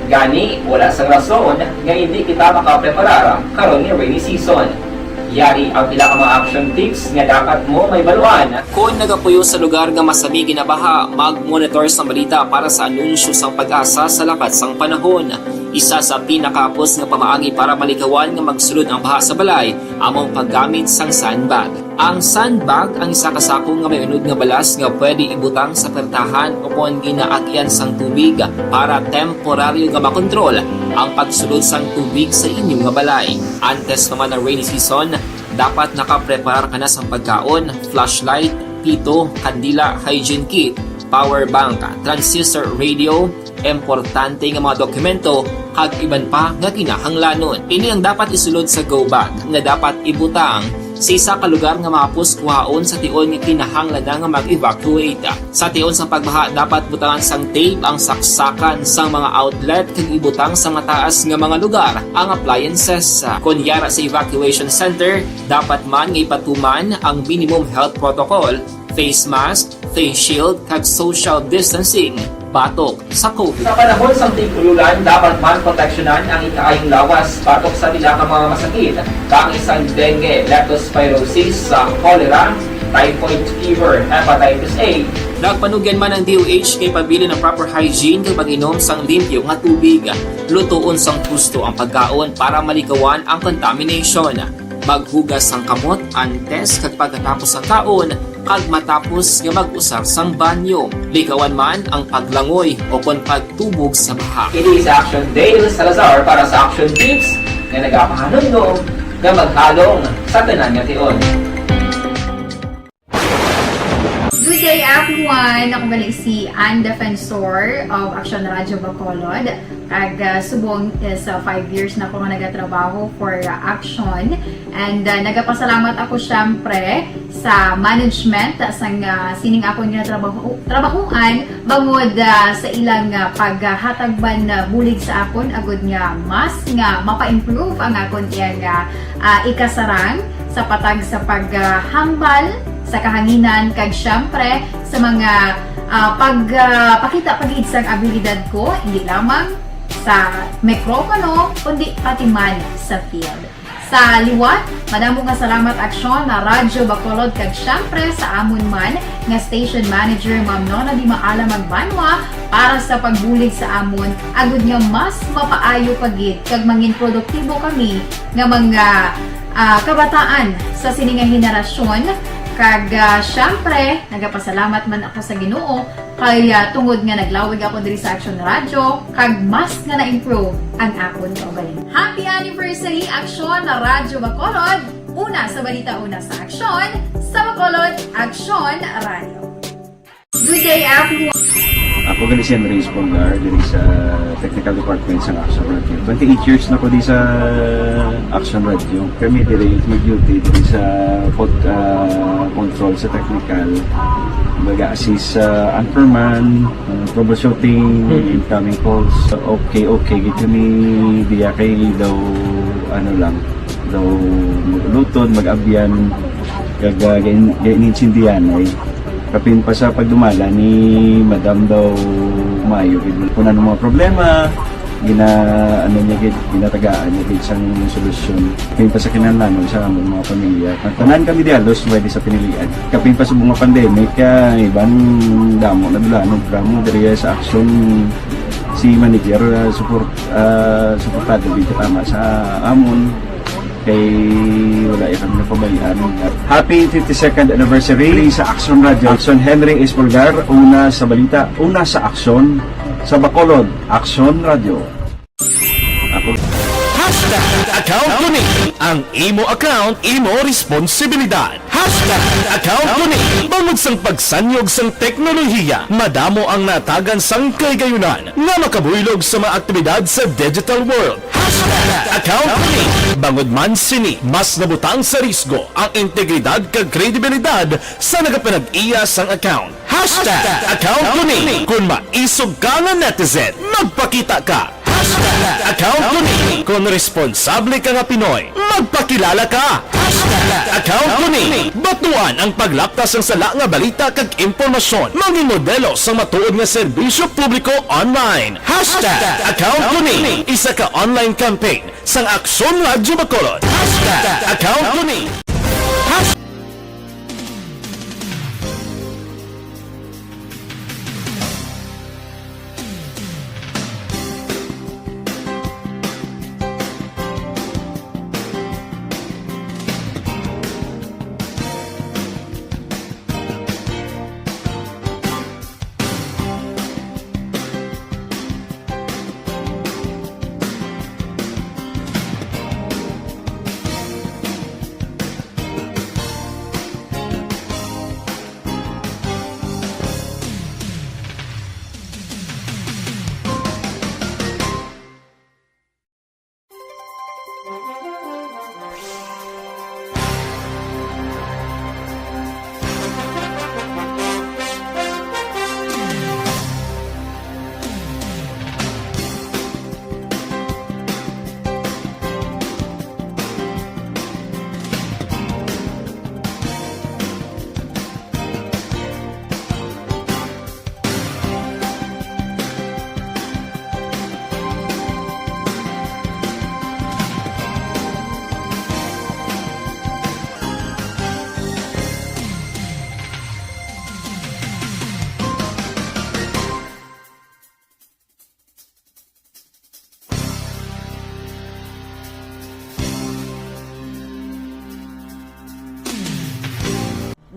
Gani, wala sang rason nga hindi kita makapreparar karon ni rainy season. Yari ang pila ka mga action tips nga dapat mo may baluan. Kung nagapuyo sa lugar nga masabi ginabaha, mag-monitor sa balita para sa anunsyo sang pag-asa sa lakat sang panahon. Isa sa pinakapos nga pamaagi para malikawan nga magsulod ang baha sa balay, among paggamit sang sandbag. Ang sandbag ang isa kasakong nga may unod nga balas nga pwede ibutang sa pertahan upon ginaagyan sang tubig para temporaryo nga makontrol ang pagsulod sang tubig sa inyong nga balay. Antes naman ng rainy season, dapat nakapreparar ka na sang pagkaon, flashlight, pito, kandila, hygiene kit, power bank, transistor radio, importante nga mga dokumento kag iban pa nga kinahanglanon. Ini ang dapat isulod sa go bag nga dapat ibutang sa isa ka lugar nga mapus kuhaon sa tion nga kinahanglan nga mag-evacuate. Sa tion sa pagbaha dapat butangan sang tape ang saksakan sang mga outlet kag ibutang sa mataas nga mga lugar ang appliances. Kunyara sa evacuation center, dapat man nga ipatuman ang minimum health protocol, face mask, face shield kag social distancing batok sa COVID. Sa panahon sa tigululan, dapat man proteksyonan ang ikaayong lawas batok sa nila ka mga masakit. Kang isang dengue, leptospirosis, cholera, typhoid fever, hepatitis A. Nagpanugyan man ang DOH kay pabili ng proper hygiene kay pag-inom sang limpyo nga tubig. Lutuon sang gusto ang pagkaon para malikawan ang contamination. Maghugas sang kamot antes kag pagkatapos ang kaon kag matapos nga mag-usar sang banyo. Likawan man ang paglangoy o kon pagtubog sa baha. It is Action Dale Salazar para sa Action Tips nga nagapahanong nga maghalong sa tanan nga tion. Good day everyone! Ako balik si Ann Defensor of Action Radio Bacolod. Kag subong is 5 years na ako nga nagatrabaho for Action. And nagapasalamat ako syempre sa management sa sining ako nga trabahuan bangod sa ilang paghatagban bulig sa akon agud nga mas nga mapa-improve ang akon nga ikasarang sa patag sa paghambal sa kahanginan kag syempre sa mga pakita pagid sang abilidad ko hindi lamang sa mikropono kundi pati man sa field. Sa liwat, madamo nga salamat Aksyon na Radyo Bacolod kag syempre sa amon man nga station manager Ma'am Nona Di Maala Magbanwa para sa pagbulig sa amon agud nga mas mapaayo pagid kag mangin produktibo kami nga mga kabataan sa sininga henerasyon. Kag syempre, nagapasalamat man ako sa Ginoo kay tungod nga naglawig ako diri sa Action Radio kag mas nga na-improve ang akon kaugalingon. Happy anniversary Action na Radyo Bacolod! Una sa balita, una sa Action, sa Bacolod, Action Radio. Good day everyone! Ako gali si Reyes Pongar diri sa Technical Department sa Action Radio. 28 years na ko di sa Action Radio. Kami diri mag-duty diri sa control sa technical. Mag-assist sa anchorman, troubleshooting, incoming calls. Okay. Gito ni diya kay daw daw lutod, mag-abyan, kag ganinsindihan ay kapin pa sa pagdumala ni Madam daw Mayo. Kung ano mga problema, ano niya gid, ginatagaan niya gid sang solusyon. Kaya pa sa kinahanglan sa among mga pamilya. Tanan kami dialos pwede sa pinilian. Kapin pa sa mga pandemic, iban damo na dulanog gramo diri sa action si manager suportado dito tama sa amon kay wala kami napabayaan. Happy 52nd anniversary sa Action Radio. Action Henry Espolgar, una sa balita, una sa aksyon sa Bacolod. Action Radio. Ako. Account ko ni ang imo account, imo responsibilidad. Account ko ni bangod sang pagsanyog sang teknolohiya, madamo ang natagan sang kaygayunan nga makabuylog sa mga aktibidad sa digital world. Account ko ni bangod man sini mas nabutang sa risgo ang integridad kag kredibilidad sa nagapanag-iya sang account. Account ko ni kung maisog ka nga netizen, magpakita ka. Account ko ni kung responsable ka nga Pinoy, magpakilala ka. Account ko ni batuan ang paglaptas ng sala nga balita kag impormasyon, maging modelo sa matuod nga serbisyo publiko online. Account ko ni isa ka online campaign sang Aksyon Radyo Bacolod. Account ko ni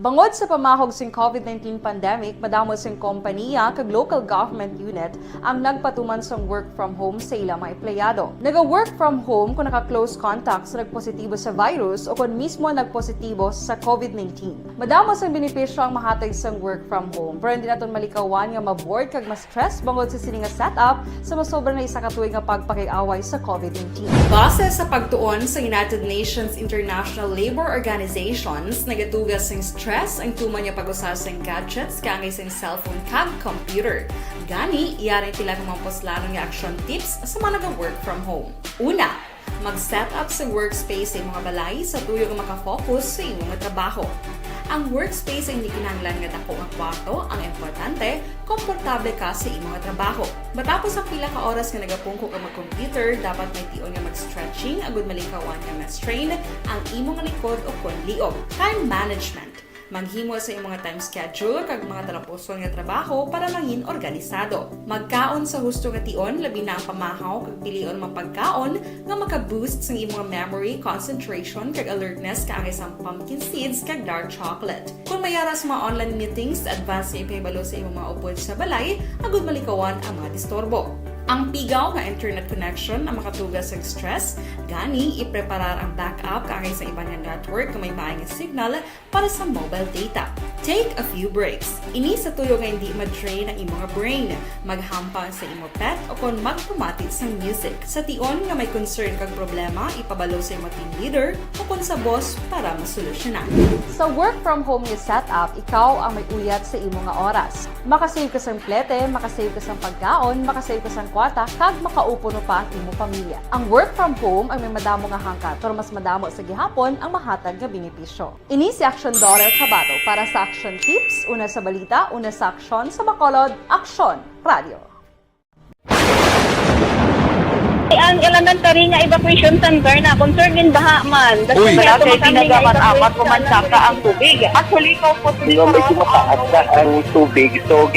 Bangod sa pamahog sing COVID-19 pandemic, madamo sing kompanya kag local government unit ang nagpatuman sang work from home sa ilang mga empleyado. Naga-work from home kung naka-close contact sa nagpositibo sa virus o kung mismo nagpositibo sa COVID-19. Madamo sang benepisyo ang mahatag sang work from home, pero hindi naton malikawan nga ma-bored kag ma-stress bangod sa sini nga setup sa masobra na isa ka tuig nga pagpakiaway sa COVID-19. Base sa pagtuon sa United Nations International Labour Organizations, nagatugas sing stress ang tuman niya pag-usas ng gadgets kangay sa cellphone kag computer. Gani, iyarin tila ng mga poslano nga action tips sa mga nag-work from home. Una, mag-set up sa workspace sa mga balay sa tuyo nga makafocus sa imong nga trabaho. Ang workspace ay hindi kinahanglan nga dako nga kwarto, ang importante, komportable ka sa imong nga trabaho. Matapos ang pila ka oras nga nagapungko ka mag-computer, dapat may tion nga mag-stretching agud malikawan nga ma-strain ang imong likod o kon liog. Time management. Maghimo sa imong mga time schedule kag mga talapuson nga trabaho para mangin organisado. Magkaon sa husto nga tion, labi na ang pamahaw kag pilion mapagkaon nga maka-boost sa imong memory, concentration kag alertness kaangay sa pumpkin seeds kag dark chocolate. Kung mayara sa mga online meetings, advance sa ipahibalo sa imong mga upod sa balay, agud malikawan ang mga disturbo. Ang pigaw nga internet connection ang makatugas sa stress, gani ipreparar ang backup kaangay sa ibang nga network kung may maayong signal para sa mobile data. Take a few breaks. Ini sa tuyo nga hindi ma-drain ang imong brain, maghampang sa imong pet o kung magpumati sa music. Sa tion nga may concern kag problema, ipabalo sa imong team leader o kung sa boss para masolusyonan. Sa work from home nga setup, ikaw ang may uyat sa imong nga oras. Makasave ka sa plete, makasave ka sa pagkaon, makasave ka sa kwata, kag makaupo no pa ang imong pamilya. Ang work from home ay may madamo nga hangkat, pero mas madamo sa gihapon ang mahatag nga benepisyo. Ini si Action Dorel Cabato para sa Action Tips, una sa balita, una sa aksyon sa Bacolod, Action Radio. ang elementary nga evacuation center na concern din baha man. Uy. Wala kay pinagamat-amat pumansaka ang tubig. Actually, ko po Di ba medyo mataas na ang tubig, so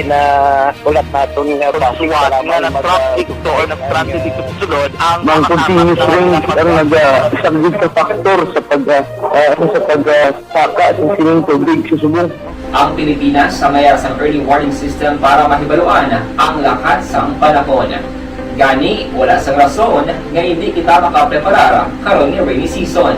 ulat natin nga pasiwat nga nag-traffic to or nag-traffic dito sa sulod ang continuous rain ang nag-subject sa factor sa pagsaka at sining tubig sa subong. Ang Pilipinas sa mayas ang early warning system para mahibaluan ang lakat sang panahon. Gani, wala sang rason nga hindi kita makapreparar karon ni rainy season.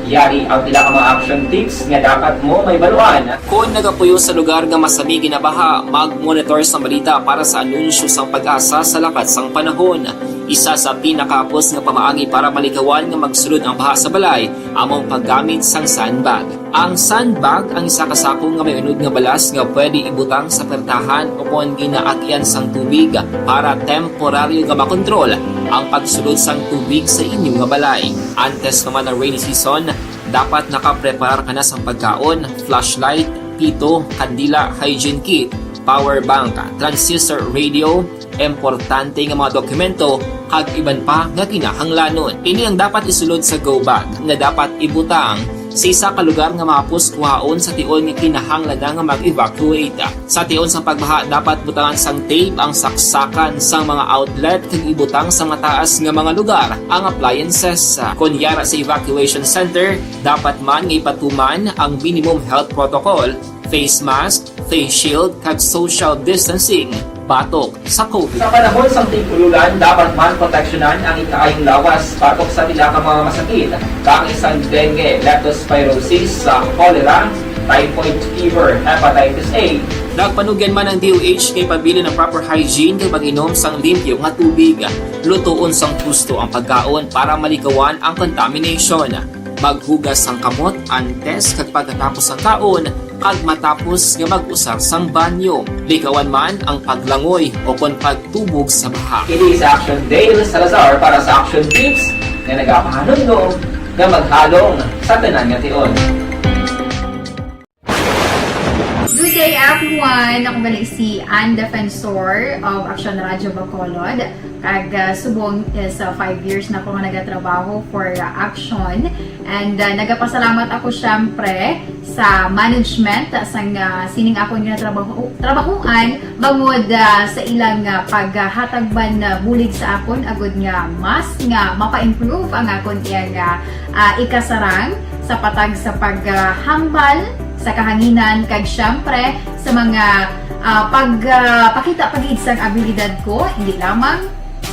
Yari ang pila ka mga action tips nga dapat mo may baluan. Kung nagapuyo sa lugar nga masabi ginabaha, mag-monitor sa balita para sa anunsyo sang pag-asa sa lakat sang panahon. Isa sa pinakapos nga pamaagi para malikawan nga magsulod ang baha sa balay, among paggamit sang sandbag. Ang sandbag ang isa kasakong nga may unod nga balas nga pwede ibutang sa pertahan upon ginaagyan sang tubig para temporaryo nga makontrol ang pagsulod sang tubig sa inyong nga balay. Antes naman ng rainy season, dapat nakapreparar ka na sang pagkaon, flashlight, pito, kandila, hygiene kit, power bank, transistor radio, importante nga mga dokumento kag iban pa nga kinahanglanon. Ini ang dapat isulod sa go bag nga dapat ibutang sa isa ka lugar nga mapus kuhaon sa tion nga kinahanglan nga mag-evacuate. Sa tion sa pagbaha dapat butangan sang tape ang saksakan sang mga outlet kag ibutang sa mataas nga mga lugar ang appliances. Kunyara sa evacuation center, dapat man nga ipatuman ang minimum health protocol, face mask, face shield kag social distancing batok sa COVID. Sa panahon sa tingkululan, dapat man proteksyonan ang ikaayong lawas batok sa pila ka mga masakit. Kang isang dengue, leptospirosis, cholera, typhoid fever, hepatitis A. Nagpanugyan man ang DOH kay pabili ng proper hygiene kay pag-inom sang limpyo nga tubig. Lutuon sang gusto ang pagkaon para malikawan ang contamination. Maghugas sang kamot antes kag pagkatapos ang kaon kag matapos nga mag-usar sang banyo. Likawan man ang paglangoy o kon pagtubog sa baha. It is Action Dale Salazar para sa Action Tips na nagapahanong nga maghalong sa tanan nga tion. Good day everyone! Ako balik si Ann Defensor of Action Radio Bacolod. Kag subong is 5 years na ako nga nagatrabaho for Action. And nagapasalamat ako syempre sa management sang sining ako nga trabahuan bangod sa ilang paghatagban bulig sa akon agud nga mas nga mapa-improve ang akon iyang ikasarang sa patag sa paghambal sa kahanginan kag syempre sa mga pagpakita pagid sang abilidad ko hindi lamang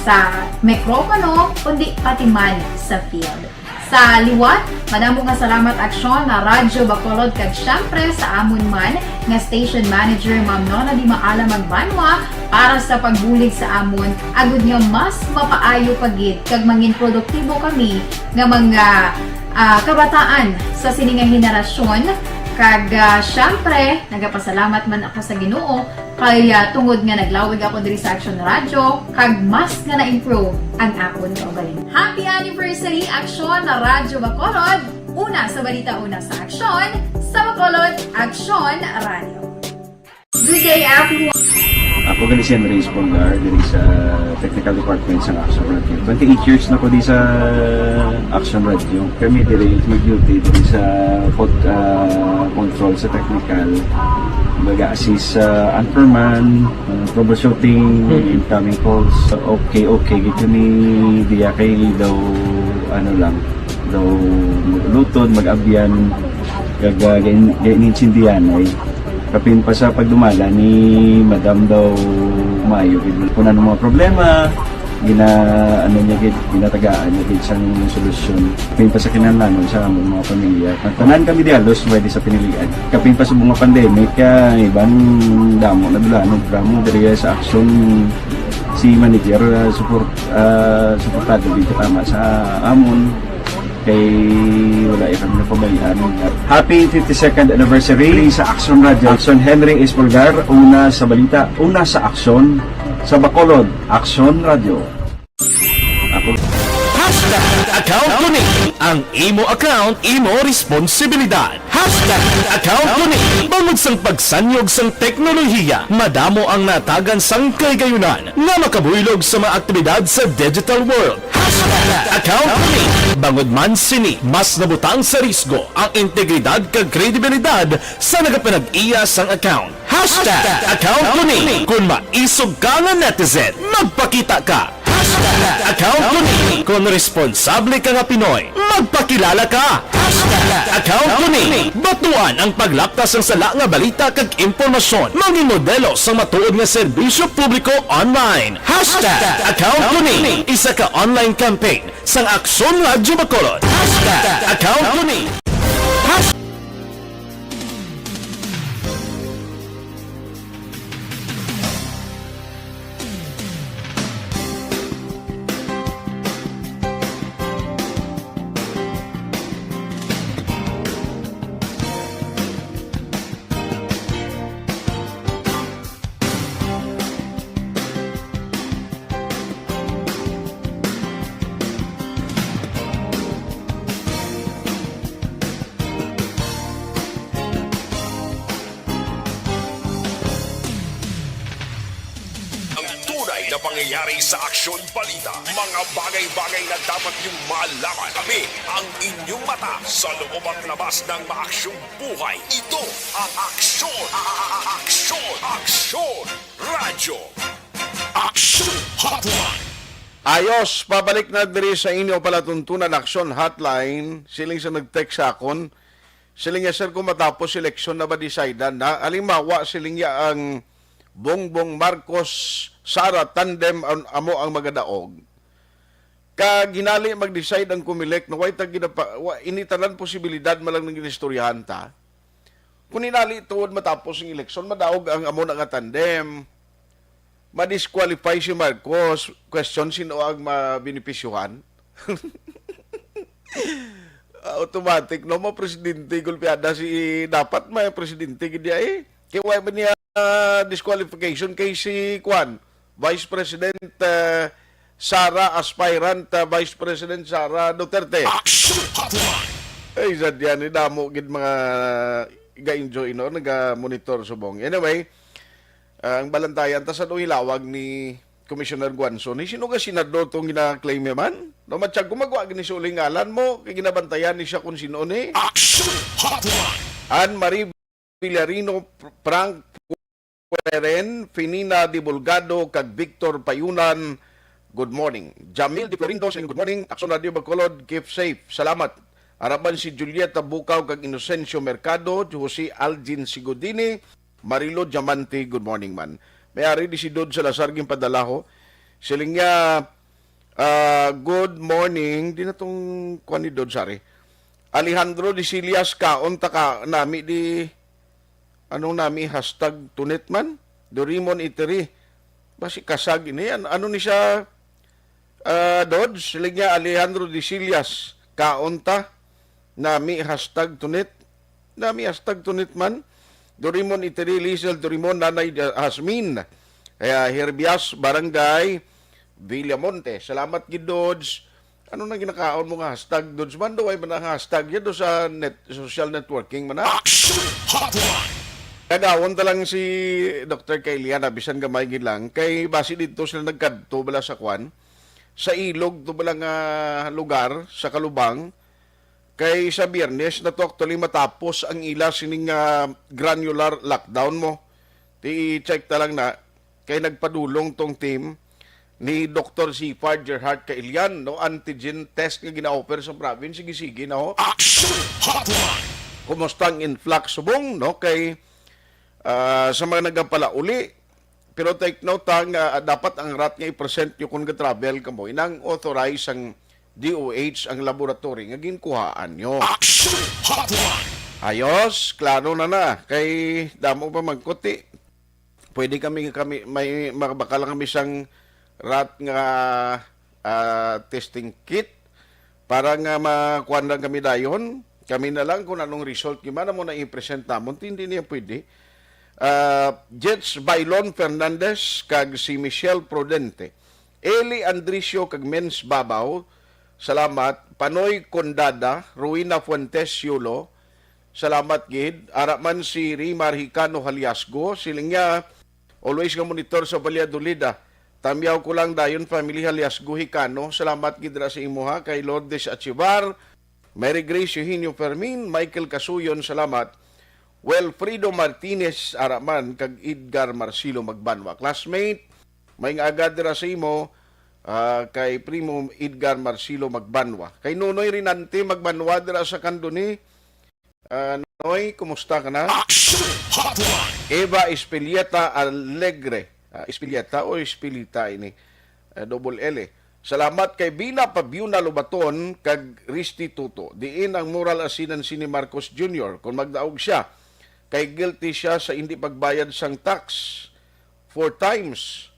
sa mikropono kundi pati man sa field. Sa liwat, madamo nga salamat Aksyon na Radyo Bacolod kag syempre sa amon man nga station manager Ma'am Nona Di Maala Magbanwa para sa pagbulig sa amon agud nga mas mapaayo pagid kag mangin produktibo kami nga mga kabataan sa sininga henerasyon. Kag syempre, nagapasalamat man ako sa Ginoo kay tungod nga naglawig ako diri sa Action Radio kag mas nga na-improve ang akon kaugalingon. Happy anniversary Action na Radyo Bacolod! Una sa balita, una sa Action, sa Bacolod, Action Radio. Good day everyone! Ako gali si Enrique Espongar diri sa Technical Department sa Action Radio. 28 years na ko di sa Action Radio. Kami diri mag-duty diri sa control sa technical. Mag-assist sa anchorman, troubleshooting, incoming calls. Okay. Gito ni diya kay daw daw lutod, mag-abyan, ganinsindihan ay kapin pa sa pagdumala ni Madam daw Mayo kung ano mga problema ginatagaan niya gid sang solusyon kapin pa sa kinahanglan sa among mga pamilya tanan kami dialos pwede sa pinilian kapin pa sa mga pandemic iban damo na dulanog dramo diri sa Action si manager suportado dito tama sa amon kay wala kami na pabayaan. Happy 52nd anniversary sa Action Radio. Action Henry Espolgar, una sa balita, una sa Action, sa Bacolod, Action Radio. Ako. account ko ni. Ang imo account, imo responsibilidad. Account ko ni. Bangod sang pagsanyog sang teknolohiya, madamo ang natagan sang kaygayunan nga makabuylog sa mga aktibidad sa digital world. Account ko ni. Bangod man sini, mas nabutang sa risgo ang integridad kag kredibilidad sa nagapinag-iya sang account. Account ko ni. Kung maisog ka nga netizen, magpakita ka. Account ko ni. Kung responsable ka nga Pinoy, magpakilala ka. Account ko ni. Batuan ang paglaptas ng sala nga balita kag impormasyon. Maging modelo sa matuod nga serbisyo publiko online. Account ko ni. Isa ka online campaign sang Aksyon Radyo Bacolod. Account ko ni. Tunay na pangyayari sa Aksyon Balita. Mga bagay-bagay na dapat niyong malaman. Kami ang inyong mata sa loob at labas ng maaksyong buhay. Ito ang Aksyon! Aksyon! Radyo! Aksyon Hotline! Ayos, pabalik na diri sa inyo palatuntunan Aksyon Hotline. Siling sa nag-text sa akon. Siling ya, sir, kung matapos eleksyon na ba decidean na, alimawa siling ya ang Bongbong Marcos Sara tandem amo ang magadaog. Ginali mag-decide ang Comelec na way initanan posibilidad malang ng ginistoryahan ta. Kung inali tuod matapos ang eleksyon, madaog ang amo na nga tandem. Ma-disqualify si Marcos. Question, sino ang mabinipisyuhan? Automatic, no? Presidente, gulpiada si dapat may presidente gidya eh. Kaya why ba niya disqualification kay si Kwan? Vice President Sara, aspirant Vice President Sara Duterte. Ay, sadyan, damo gid mga ga-enjoy, no? Naga-monitor subong. Anyway, ang balantayan, ta sa hilawag ni Commissioner Guanzon, sino ka senador itong gina-claim yaman? No, matsyag gumagawa ginisuling ngalan mo, kay ginabantayan ni siya kung sino ni. Anne-Marie Villarino, Frank Pueren, Finina Divulgado, kag Victor Payunan, good morning. Jamil Di Florindos, good morning. Aksyon Radio Bacolod, keep safe. Salamat. Harapan si Julieta Bukaw, kag Inocencio Mercado, Jose Algin Sigudini, Marilo Diamante, good morning man. May-ari di si Dod Salazar Gimpadalaho. Siling niya, good morning. Di na itong kuha ni Dod Sari. Alejandro Di Silias, kaon taka nami di nami hashtag tunetman. Dorimon Iteri. Basi kasag ini. Ano ni siya, Dod? Siling niya, Alejandro Di Silias, kaon ta nami hashtag tunet. Nami hashtag tunetman. Dorimon Iteri, Lizel Dorimon, Nanay Hasmin, Herbias, Barangay, Villamonte. Salamat gid Dodge. Ano nang ginakaon mo nga hashtag Dodge man? Ay ba na hashtag yan sa social networking man na? Kagawon talang si Dr. Kailiana, bisan gamay gid lang, kay basi dito sila nagkadto bala sa kwan, sa ilog to bala nga lugar, sa Kalubang, kay sa Biyernes na to actually matapos ang ila sining granular lockdown mo. I-check ta lang na kay nagpadulong tong team ni Dr. Sifard Gerhard Kailian, no, antigen test nga gina-offer sa province. Sige na ho. Kumusta ang influx subong, no, kay sa mga nagapala uli. Pero take note dapat ang rat nga i-present yung kung travel ka mo inang authorize ang DOH ang laboratory nga ginkuhaan nyo. Ayos, klaro na. Kay damo pa magkuti. Pwede kami may makabakala kami sang rat nga testing kit para nga makuha lang kami dayon. Kami na lang kung anong result gimana mo na i-present namon. Hindi niya pwede. Jets Bailon Fernandez kag si Michelle Prudente. Eli Andricio kag Mens Babaw salamat. Panoy Condada, Ruina Fuentes, Yulo, salamat gid. Araman si Rimar Hicano Haliasgo, siling niya, always nga monitor sa Valladolid. Tamyaw ko lang dayon, family Haliasgo Hicano, salamat gid ra sa imuha. Kay Lourdes Achivar, Mary Grace Eugenio Fermin, Michael Casuyon, salamat. Wilfredo Martinez Araman, kag Edgar Marcilo Magbanwa. Classmate, may agad ra sa imo, kay Primo Edgar Marcilo Magbanwa. Kay Nunoy Rinante Magbanwa dira sa Kanduni. Noy, kumusta ka na? Action Hotline. Eva Espilieta Alegre. Espilieta o Espilita ini. Double L. Salamat kay Bina Pabiuna Lubaton kag Risti Tuto. Diin ang moral asinan si ni Marcos Jr. Kung magdaog siya, kay guilty siya sa hindi pagbayad sang tax 4 times.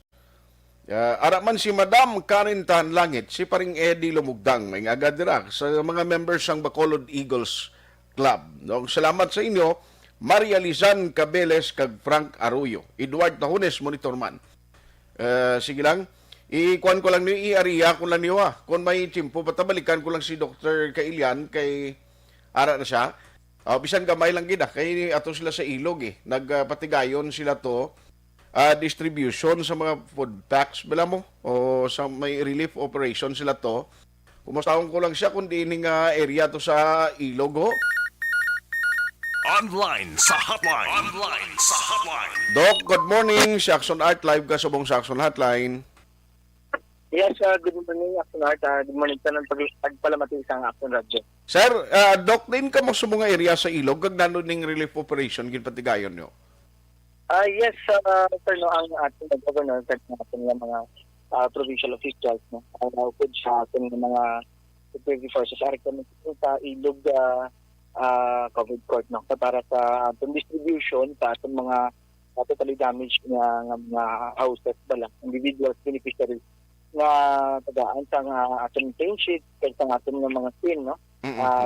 Araman si Madam Karen Tanlangit, si paring Eddie Lumugdang, may agadira sa mga members ng Bacolod Eagles Club. No, salamat sa inyo, Maria Lizan Cabeles kag Frank Arroyo. Edward Tahunes, monitor man. Sige lang, ikuan ko lang niyo, i-area ko lang niyo Kung may timpo, patabalikan ko lang si Dr. Kailian, kay ara na siya. Bisan gamay lang gina, kay ato sila sa ilog Nagpatigayon sila to. Distribution sa mga food packs bala mo o sa may relief operation sila to. Kumustahon ko lang siya kung di nga area to sa ilog Online sa hotline. Online sa hotline. Doc, good morning. Saxon Art live ka sa buong Saxon Hotline. Yes, good morning, Action Art. Good morning sa nang pagpalamati sa Action Radio. Sir, Doc, din ka mo sa mga area sa ilog kag nanon ning relief operation ginpatigayon nyo. Yes, sir, no, ang ating governor at ating mga provincial officials, no, pud sa ating mga security forces are kami sa ilog COVID court, no, para sa ating distribution sa ating mga totally damaged nga mga houses bala, individuals, beneficiaries na tagaan sa ating paint sheet kay sa ating mga scene, no,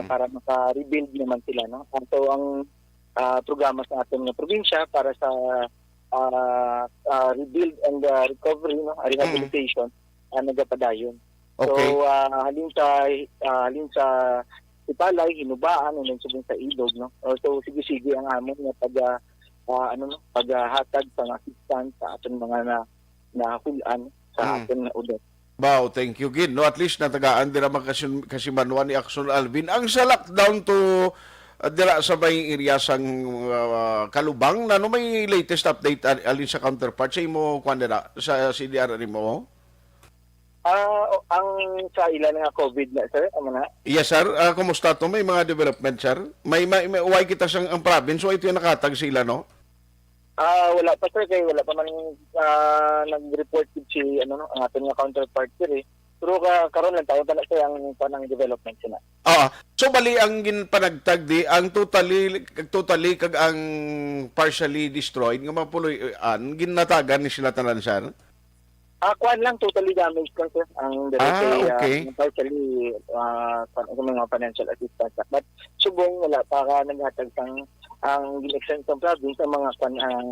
para maka-rebuild naman sila, no. So ang programa sa ating probinsya para sa rebuild and recovery, no, rehabilitation, nagapadayon. Okay. So halin sa Ipalay, Hinubaan, and subong sa Ilog, no. So sige-sige ang amon nga paghatag sa assistance sa ating mga nahulaan sa ating udot. Wow, thank you gid. No, at least natagaan dira makasimanwan ni Action Alvin. Ang sa lockdown to dira sa may area sang Kalubang, na may latest update alin sa counterpart sa imo kwan dira sa CDR mo? Ang sa ilan nga COVID na, sir, na? Yes, sir. Kumusta to? May mga development, sir? May uway kita sang ang province, so ito yung nakatag sila, no? Wala pa, sir, kay wala pa man nag-report si ang ating nga counterpart, sir, eh. Pero karon lang tayo talaga ang panang development sila. So bali ang ginpanagtag di ang totally kag ang partially destroyed nga mapuloy-an ginatagan ni sila tanan, sir. Kuan lang totally damaged lang, sir, ang okay. partially mga financial assistance. But subong wala para naghatag sang ang gin-extend sa province ang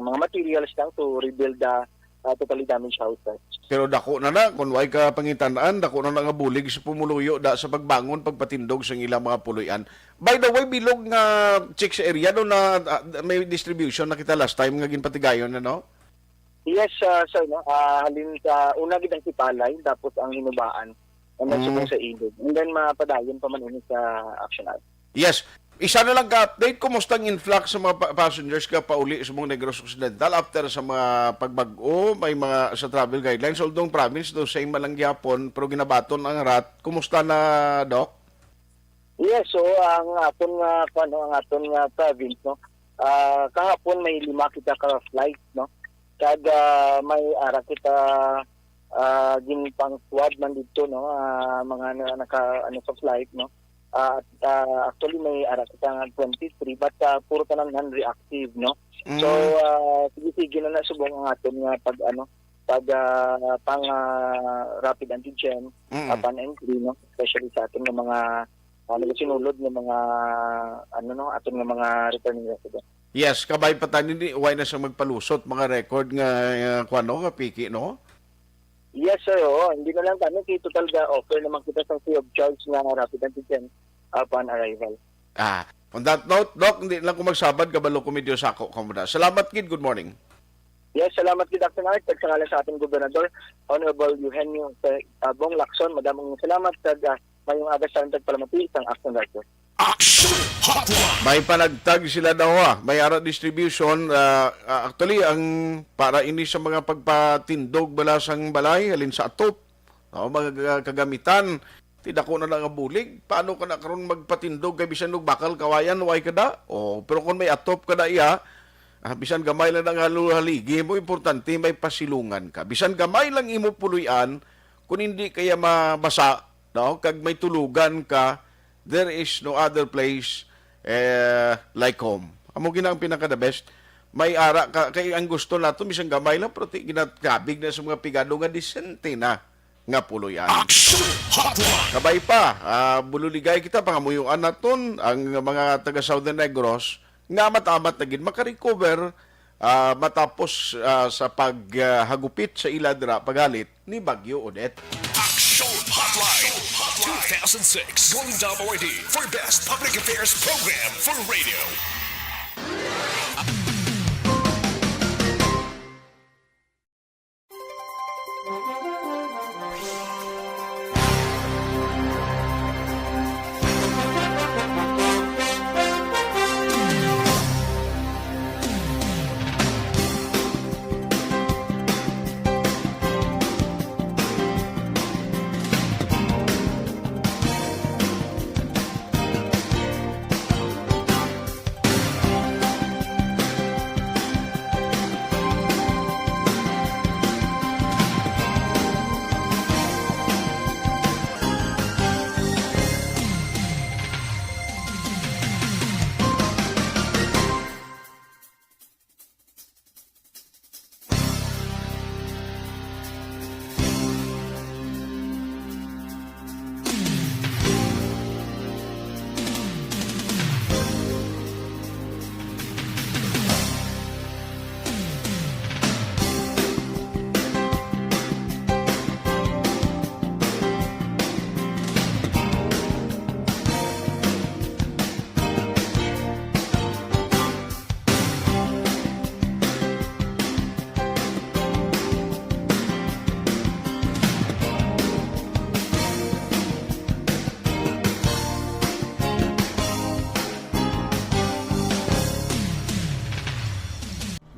mga materials lang to rebuild the totally damaged houses. Pero dako na kung way ka pangitan-an, dako na nga bulig sa pumuluyo sa pagbangon, pagpatindog sa ilang mga puloy-an. By the way, bilog nga check sa area no na may distribution na kita last time nga ginpatigayon na, no? Yes, sir, no. Halin sa una gid ang Sipalay, tapos ang Hinubaan, and then subong sa Ilog. And then mapadayon pa man sa Action Art. Yes. Isa na lang ka-update, kumusta ang influx sa mga passengers ka pauli sa mga Negros Occidental after sa mga pagbago, may mga sa travel guidelines, although province, do same malang gyapon, pero ginabaton ang RAT. Kumusta na, Doc? Yes, so ang aton nga province, no, kahapon may 5 kita ka flight, no, kada may ara kita ginpang squad man dito, no, mga naka sa flight, no. Actually may ara kita nga 23 but puro tanan non-reactive, no. So sige na subong ang aton nga pag pang rapid antigen upon entry, no, especially sa aton nga mga sinulod ng mga aton nga mga returning resident. Yes, kabay pa tani ni uway na sa magpalusot mga record nga kuano nga piki, no. Yes, sir. Oo. Hindi na lang kami. Kaya total ga offer naman kita sa free of charge na rapid antigen upon arrival. On that note, Doc, hindi lang ko magsabad, kabalo ko medyo sako ka muna. Salamat, kid. Good morning. Yes, salamat kay Dr. Art. Pagsangalan sa ating gobernador, Honorable Eugenio Bong Lacson. Madamong salamat sa mayong aga sa Palamati, isang action writer. Action Hotline. May panagtag sila daw may ara distribution. Actually, ang para ini sa mga pagpatindog balasang balay, halin sa atop, mga kagamitan, tidak ko na lang bulig. Paano ka na karon magpatindog kay bisan og bakal kawayan, way kada? Pero kung may atop kada iya, bisan gamay lang ang haligi mo, importante may pasilungan ka. Bisan gamay lang imo puluyan, kung hindi kaya mabasa, kag may tulugan ka, there is no other place like home. Amo gina ang pinaka the best. May ara ka kay ang gusto nato bisan gamay lang pero ginagkabig na sa mga pigado nga disente na nga puloy-an. Action Hotline. Kabay pa, bululigay kita pangamuyuan naton ang mga taga Southern Negros nga matamat na gid makarecover matapos sa paghagupit sa iladra pagalit ni Bagyo Odette. Action Hotline. 2006 Golden Dome Award for Best Public Affairs Program for Radio.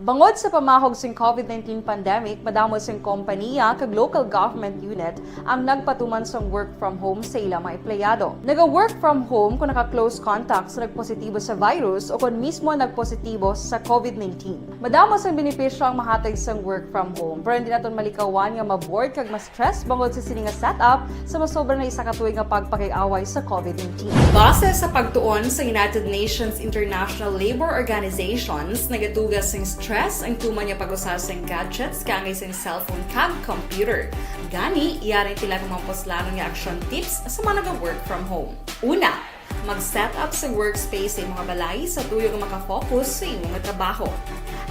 Bangod sa pamahog sing COVID-19 pandemic, madamo sing kompanya kag local government unit ang nagpatuman sang work from home sa ilang mga empleyado. Naga-work from home kung naka-close contact sa nagpositibo sa virus o kung mismo nagpositibo sa COVID-19. Madamo sang benepisyo ang mahatag sang work from home, pero hindi naton malikawan nga ma-bored kag ma-stress bangod sa sini nga setup sa masobra na isa ka tuig nga pagpakiaway sa COVID-19. Base sa pagtuon sa United Nations International Labour Organizations, nagatugas sing stress ang tuman niya pag-usas ng gadgets kangay sa cellphone kag computer. Gani, iyaring tila ng mga poslano nga action tips sa mga nag-work from home. Una, mag-set up sa workspace sa mga balay sa tuyo nga makafocus sa imong trabaho.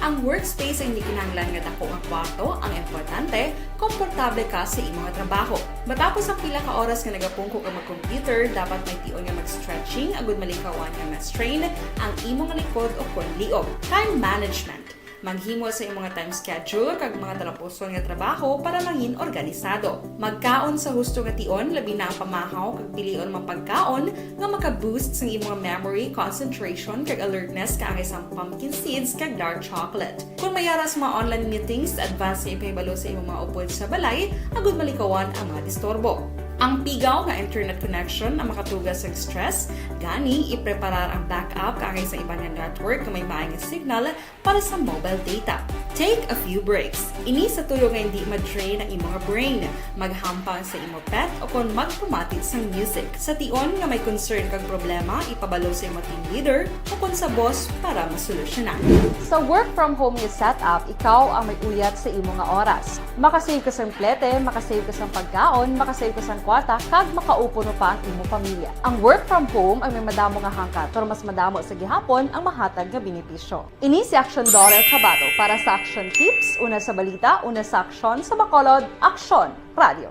Ang workspace ay hindi kinahanglan nga dako nga kwarto, ang importante, komportable ka sa imong trabaho. Matapos ang pila ka oras nga nagapungko ka mag-computer, dapat may tion nga mag-stretching agud malikawan nga ma-strain ang imong likod o kon liog. Time management. Maghimo sa imong mga time schedule kag mga talapuson nga trabaho para mangin organisado. Magkaon sa husto nga tion, labi na ang pamahaw kag pilion mang pagkaon nga maka-boost sa imong memory, concentration kag alertness kaangay sa pumpkin seeds kag dark chocolate. Kung mayara sa mga online meetings, advance sa ipahibalo sa imong mga upod sa balay, agud malikawan ang mga disturbo. Ang pigaw nga internet connection ang makatugas sa stress, gani ipreparar ang backup kaangay sa ibang nga network na may maayong signal para sa mobile data. Take a few breaks. Ini sa tuyo nga hindi ma-drain ang imong brain, maghampang sa imong pet o kung magpumati sa music. Sa tion nga may concern kag problema, ipabalo sa imong team leader o kung sa boss para masolusyonan. Sa work from home nga setup, ikaw ang may uyat sa imong nga oras. Makasave ka sa plete, makasave ka sa pagkaon, makasave ka sa kwarta kag makaupo no pa ang imo pamilya. Ang work from home ay may madamo nga hangkat, pero mas madamo sa gihapon ang mahatag nga benepisyo. Ini si Action Dorel Cabato para sa Action Tips, una sa balita, una sa aksyon sa Bacolod, Action Radio.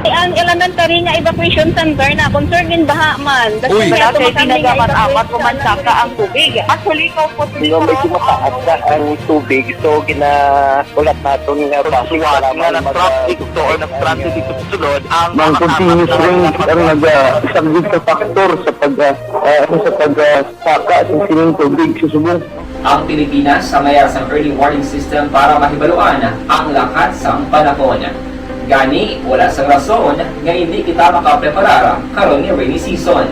Ang elementary nga evacuation center na concern din baha man. Uy! Kasi tinagamat-amat pumansaka ang tubig. Actually, ikaw po medyo mataas na ang tubig. So, ginaulat natin nga pasiwala nga ng traffic to or nag-transit dito sa sulod. Ang continuous rain ang nag-isang sa factor sa pagsaka at sining tubig sa subong. Ang Pilipinas sa mayas ang early warning system para mahibaluan ang lakat sa panahon. Gani, wala sa rason nga hindi kita makapreparara karon ni rainy season.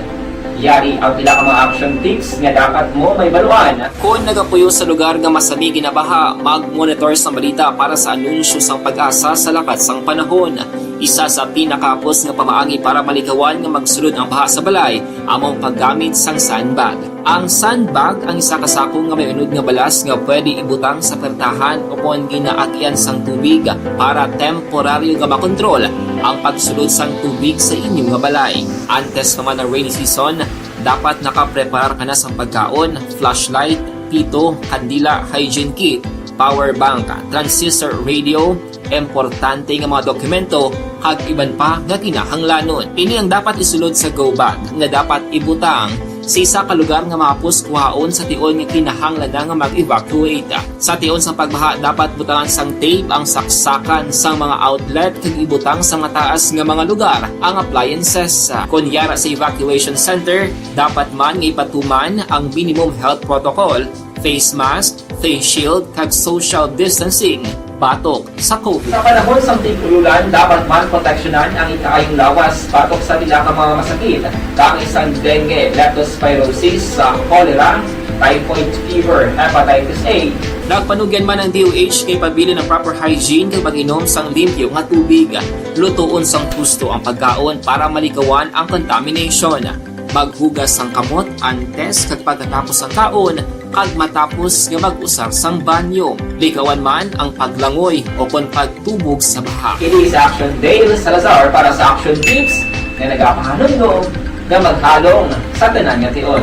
Yari ang pila ka mga action tips nga dapat mo may baluan. Kung nagapuyo sa lugar nga masabi ginabaha, mag-monitor sa balita para sa anunsyo sang pag-asa sa lakat sang panahon. Isa sa pinakapos nga pamaagi para malikawan nga magsulod ang baha sa balay, among paggamit sang sandbag. Ang sandbag ang isa kasakong nga may unod nga balas nga pwede ibutang sa pertahan upon ginaagyan sang tubig para temporaryo nga makontrol ang pagsulod sang tubig sa inyong nga balay. Antes naman ng rainy season, dapat nakapreparar ka na sa pagkaon, flashlight, pito, kandila, hygiene kit, power bank, transistor radio, importante nga mga dokumento kag iban pa nga kinahanglanon. Ini ang dapat isulod sa go bag nga dapat ibutang sa isa ka lugar nga mapus kuhaon sa tion nga kinahanglan nga mag-evacuate. Sa tion sa pagbaha dapat butangan sang tape ang saksakan sang mga outlet kag ibutang sa mataas nga mga lugar ang appliances. Kunyara sa evacuation center, dapat man nga ipatuman ang minimum health protocol, face mask, face shield kag social distancing. Batok sa COVID. Sa panahon sa tigululan, dapat man proteksyonan ang ikaayong lawas batok sa pila ka mga masakit. Kang isang dengue, leptospirosis, cholera, typhoid fever, hepatitis A. Nagpanugyan man ang DOH kay pabili ng proper hygiene kay pag-inom sang limpyo nga tubig. Lutuon sang husto ang pagkaon para malikawan ang contamination. Maghugas sang kamot antes kag pagkatapos ang kaon kag matapos nga mag-usar sang banyo. Likawan man ang paglangoy o kon pagtubog sa baha. Kini sa Action Dale Salazar para sa Action Tips na nagapahanong nga maghalong sa tanan nga tion.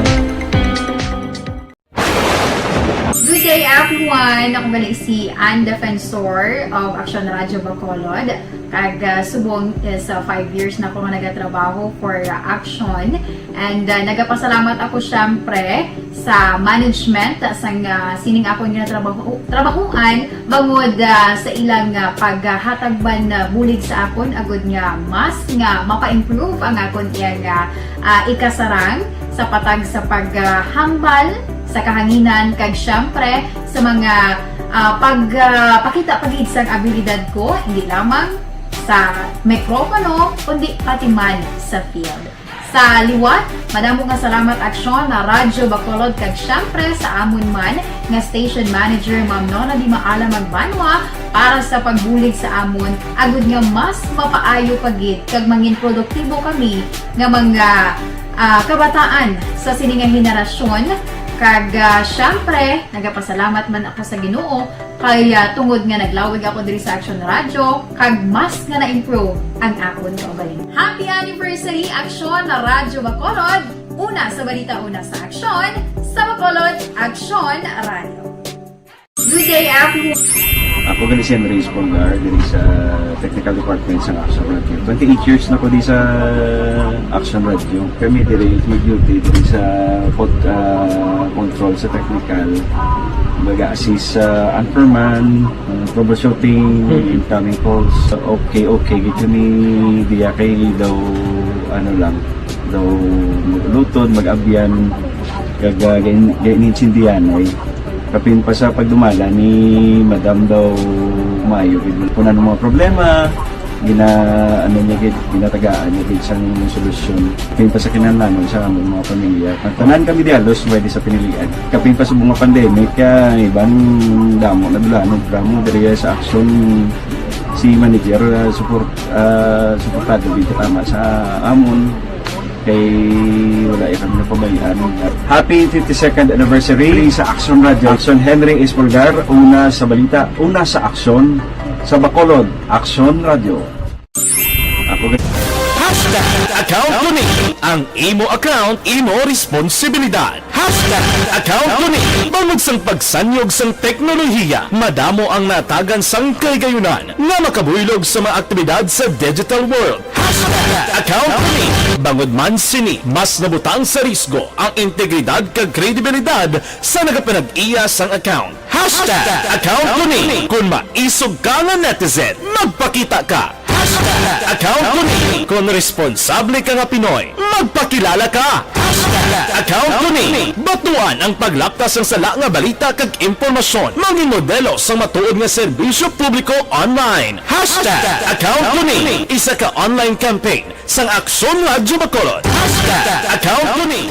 Good day everyone! Ako balik si Ann Defensor of Action Radio Bacolod. Kag subong is 5 years na ako nga nagatrabaho for Action. And nagapasalamat ako syempre sa management sang sining ako nga trabahuan bangod sa ilang paghatagban bulig sa akon agud nga mas nga mapa-improve ang akon nga ikasarang sa patag sa paghambal sa kahanginan kag syempre sa mga pagpakita pagid sang abilidad ko hindi lamang sa mikropono kundi pati man sa field. Sa liwat, madamo nga salamat Aksyon na Radyo Bacolod kag syempre sa amon man nga station manager Ma'am Nona Di Maala Magbanwa para sa pagbulig sa amon agud nga mas mapaayo pagid kag mangin produktibo kami nga mga kabataan sa siningang henerasyon. Kag syempre, nagapasalamat man ako sa Ginoo kay tungod nga naglawig ako diri sa Action Radio kag mas nga na-improve ang akon kaugaling. Happy anniversary Action na Radyo Bacolod! Una sa balita, una sa aksyon, sa Bacolod, Action Radio. Good day everyone! Ako gali si Enrique Espongar diri sa Technical Department sa Action Radio. 28 years na ko di sa Action Radio. Kami diri mag-duty diri sa control sa technical. Mag-assist sa anchorman, troubleshooting, incoming calls. Okay. Gito ni diya kay daw daw maglutod, mag-abyan, kag ganinsindihan ay kapin pa sa pagdumala ni Madam daw Mayo kung ano mga problema ginatagaan niya gid sang solusyon kapin pa sa kinahanglan sa among mga pamilya. Tanan kami dialos pwede sa pinilian kapin pa sa mga pandemic kay ibang damo na dulanog drama diri sa Action si manager suportado dito tama sa amon kay wala kami na pabayaan. Happy 52nd anniversary sa Action Radio. Action Henry Espoligar, una sa balita, una sa aksyon. Sa Bacolod, Action Radio. Ako Hashtag account ko ni. Ang imo account, imo responsibilidad. Hashtag account ko ni. Bangod sang pagsanyog sang teknolohiya, madamo ang natagan sang kaygayunan nga makabuylog sa mga aktibidad sa digital world. Hashtag account ko ni. Bangod man sini, mas nabutang sa risgo ang integridad kag kredibilidad sa nagapanag-iya sang account. Hashtag account ko ni. Kung maisog ka nga netizen, magpakita ka. Hashtag account ko ni. Kung responsable ka nga Pinoy, magpakilala ka. Hashtag account ko ni. Batuan ang paglaptas ng sala nga balita kag impormasyon. Maging modelo sa matuod nga serbisyo publiko online. Hashtag account ko ni. Isa ka online campaign sang Aksyon Radyo Bacolod. Hashtag account ko ni.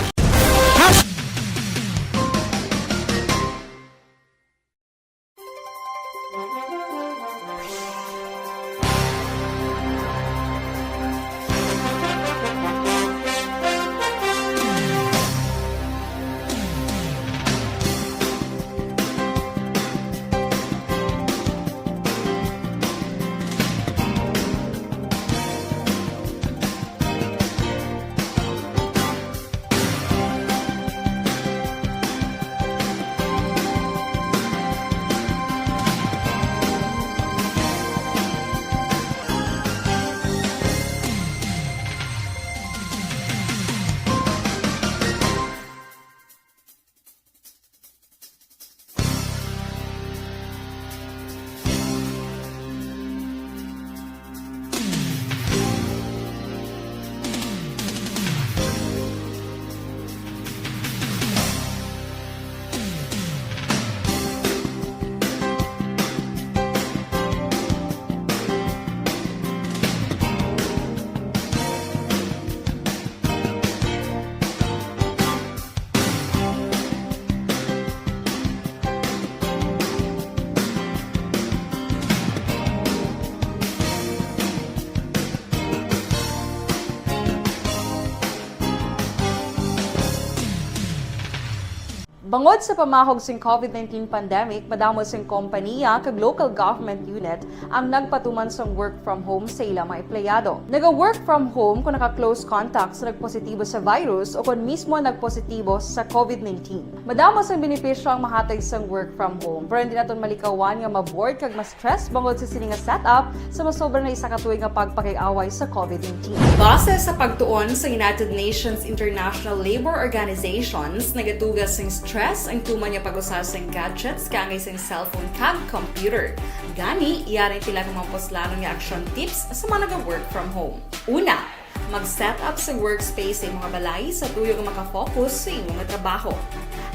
Bangod sa pamahog sing COVID-19 pandemic, madamo sing kompanya kag local government unit ang nagpatuman sang work from home sa ilang mga empleyado. Naga-work from home kung naka-close contact sa nagpositibo sa virus o kung mismo nagpositibo sa COVID-19. Madamo sang benepisyo ang mahatag sang work from home, pero hindi naton malikawan nga ma-bored kag ma-stress bangod sa sini nga setup sa masobra na isa ka tuig nga pagpakiaway sa COVID-19. Base sa pagtuon sa United Nations International Labour Organizations, nagatugas sing stress ang tuman niya pag-usas ng gadgets kaangay sa cellphone kag computer. Gani, iyarin tila ng mga poslanong nga action tips sa mga nag-work from home. Una, mag-set up sa workspace sa imong balay sa tuyo nga makafocus sa imong trabaho.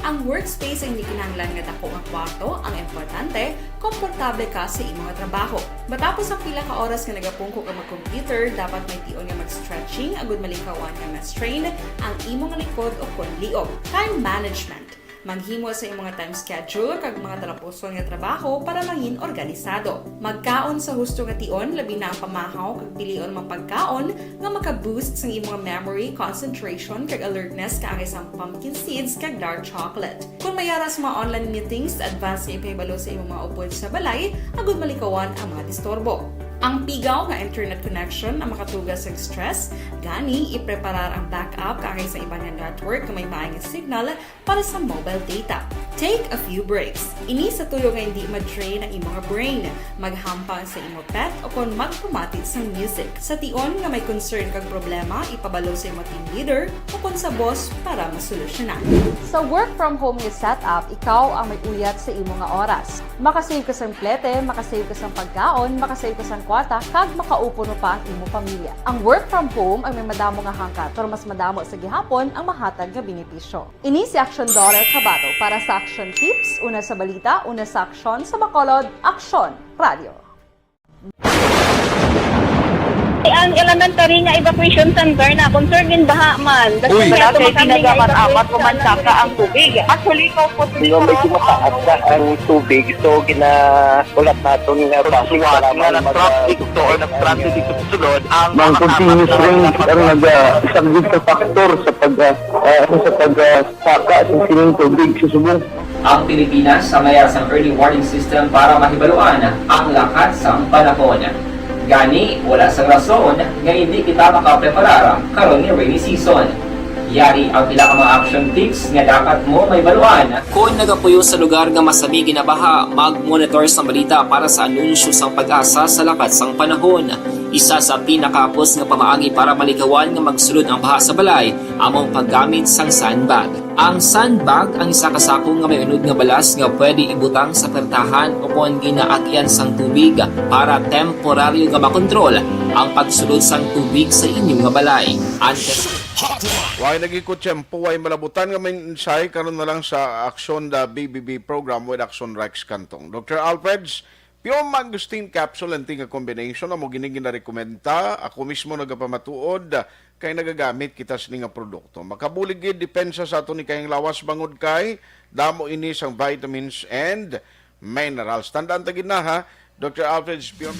Ang workspace ay hindi kinahanglan nga dako nga kwarto, ang importante, komportable ka sa imong trabaho. Matapos ang pila ka oras nga nagapungko ka mag-computer, dapat may tion nga mag-stretching agud malikawan nga ma-strain ang imong likod o konliog. Time management. Maghimo sa imong time schedule kag mga talapuson nga trabaho para maging organisado. Magkaon sa husto nga tion, labi na ang pamahaw kag pilion mang pagkaon nga maka-boost sa imong memory, concentration kag alertness kaangay sa pumpkin seeds kag dark chocolate. Kung mayara sa mga online meetings, advance nga ipahibalo sa imong mga upod sa balay, agud malikawan ang mga disturbo. Ang pigaw nga internet connection ang makatugas sa stress, gani ipreparar ang backup kaangay sa ibang network na may maayong signal para sa mobile data. Take a few breaks. Ini sa tuyo nga hindi ma-drain ang imong brain, maghampang sa imong pet o kung magpumatit sa music. Sa tion nga may concern kag problema, ipabalo sa imong team leader o kung sa boss para masolusyonan. Sa work from home nga setup, ikaw ang may uyat sa imong nga oras. Makasave ka sa plete, makasave ka sa pagkaon, makasave ka sa kwarta, kag makaupo no pa ang imong pamilya. Ang work from home ay may madamo nga hangkat, pero mas madamo sa gihapon ang mahatag nga benepisyo. Ini si Action Daughter Cabato para sa Action Tips, una sa balita, una sa aksyon sa Bacolod, Action Radio. Ang elementary nga evacuation center na concern din baha man. Uy, kasi pinagamat-amat pumansaka ang tubig. Actually, ikaw po ito. Yung medyo mataas na ang tubig. So, ulat natin nga pasiwat nga nag-traffic to or nag-transit dito sa sulod. Ang continuous rain ang nag-isang factor sa pagsaka sa sining tubig sa subong. Ang Pilipinas sa mayas ang early warning system para mahibaluan ang lakat sang panahon. Gani, wala sang rason nga hindi kita makapreparar karon ni rainy season. Yari ang pila ka mga action tips nga dapat mo may baluan. Kung nagapuyo sa lugar nga masabi ginabaha, mag-monitor sa balita para sa anunsyo sang pag-asa sa lakat sang panahon. Isa sa pinakapos nga pamaagi para maligawan nga magsulod ang baha sa balay, among paggamit sang sandbag. Ang sandbag ang isa kasako nga may unod nga balas nga pwede ibutang sa pertahan upon ginaagyan sang tubig para temporaryo nga makontrol ang pagsulod sang tubig sa inyong nga balay. Antes Why nagikot tiyempo, why malabutan nga may insay karon na lang sa Action the BBB program with Action Rex Kantong. Dr. Alfreds, pure mangustin capsule and tinga combination amo ginigin na rekomenda. Ako mismo nagapamatuod kay nagagamit kita sa nga produkto. Makabulig gid depensa sa ato ni kayong lawas bangod kay damo ini sang vitamins and minerals. Tandaan ta gid na ha, Dr. Alfreds pure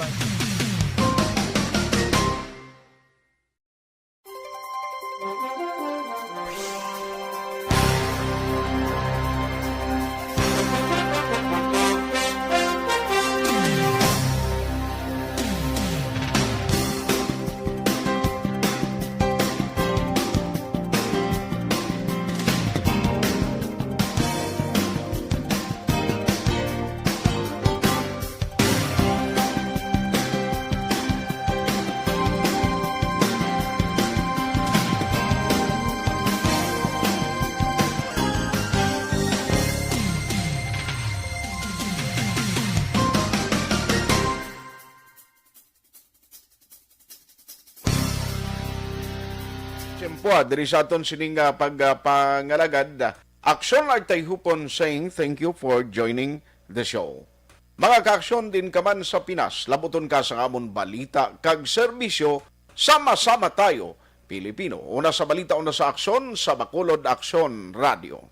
Tiyempo, diri sa aton sining pagpangalagad. Aksyon ay tayhupon saying thank you for joining the show. Mga ka-aksyon din ka man sa Pinas, labuton ka sa amon balita kag serbisyo, sama-sama tayo, Pilipino. Una sa balita, una sa aksyon, sa Bacolod Aksyon Radio.